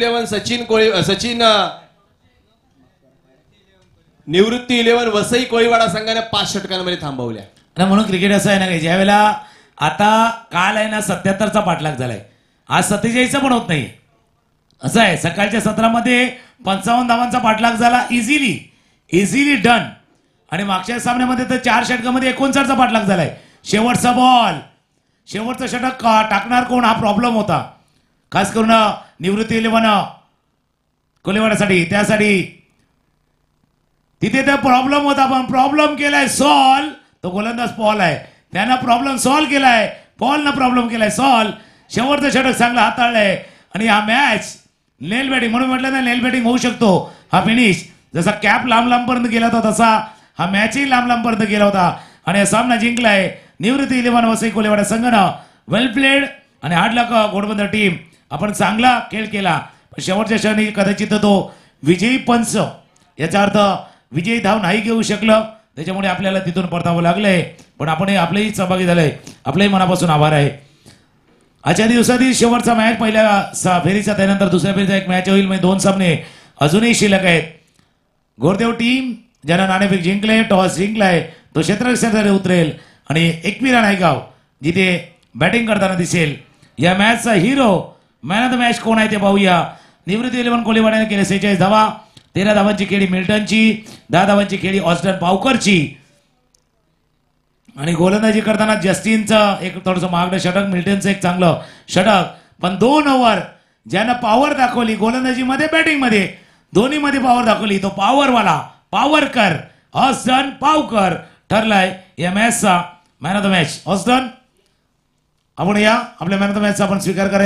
11 वसई कोळीवाडा संघाने 5 षटकांमध्ये थांबवल्या. म्हणून क्रिकेट असं आहे ना, ज्या वेळेला आता काल आहे ना 77चा पाठलाग झालाय, आज 47चा पण होत नाही. असं आहे, सकाळच्या सत्रामध्ये 55 धावांचा पाठलाग झाला, इझिली डन. आणि मागच्या सामन्यामध्ये तर 4 षटकामध्ये 59चा पाठलाग झालाय. शेवटचा बॉल, शेवटचं षटक टाकणार कोण हा प्रॉब्लेम होता, खास करून निवृत्ती 11 कोलेवाड्यासाठी. त्यासाठी तिथे तर प्रॉब्लेम होता, पण प्रॉब्लेम केलाय सॉल्व. तो गोलंदाज पॉल आहे, त्यानं प्रॉब्लेम सॉल्व केलाय. पॉलनं प्रॉब्लेम केलाय सॉल्व. शेवटचं षटक चांगलं हाताळलंय. आणि हा मॅच नेल बॅटिंग, म्हणून म्हटलं ना नेल बॅटिंग होऊ शकतो हा फिनिश. जसा कॅप लांब पर्यंत गेला होता तसा हा मॅचही लांब पर्यंत गेला होता. आणि हा सामना जिंकलाय निवृत्ती 11 वसई कोलेवाडा संघानं. वेल प्लेड आणि हार्ड लक घोडबंदर टीम. आपण चांगला खेळ केला, पण शेवटच्या क्षणी कदाचित तो विजयी पंच याचा अर्थ विजयी धाव नाही घेऊ शकलं, त्याच्यामुळे आपल्याला तिथून परतावं लागलंय. पण आपण आपलेही सहभागी झालंय, आपलेही मनापासून आभार आहे. आजच्या दिवसातील शेवटचा मॅच पहिल्या फेरीचा, त्यानंतर दुसऱ्या फेरीचा एक मॅच होईल. म्हणजे 2 सामने अजूनही शिल्लक आहेत. गोरदेव टीम ज्यानं नाणेफेक जिंकले, टॉस जिंकलाय, तो क्षेत्ररक्षणासाठी उतरेल आणि एकविरा नायगाव जिथे बॅटिंग करताना दिसेल. या मॅचचा hero man of the match कोण आहे ते पाहूया. निवृत्ती 11 कोलिवाड्याने केले 46 धावा, 13 धावांची खेळी मिल्टनची, 10 धावांची खेळी ऑस्टन पावकरची. आणि गोलंदाजी करताना जस्टिनचं एक थोडंसं महागडं षटक, मिल्टनचं एक चांगलं षटक. पण 2 ओव्हर ज्यानं पॉवर दाखवली गोलंदाजीमध्ये बॅटिंगमध्ये दोन्हीमध्ये पॉवर दाखवली, तो पॉवरवाला पावरकर ऑस्टन पावकर ठरलाय या मॅचचा man of the match. Austin, आपण या आपल्या मॅन ऑफ द मॅचचा आपण स्वीकार करायचा.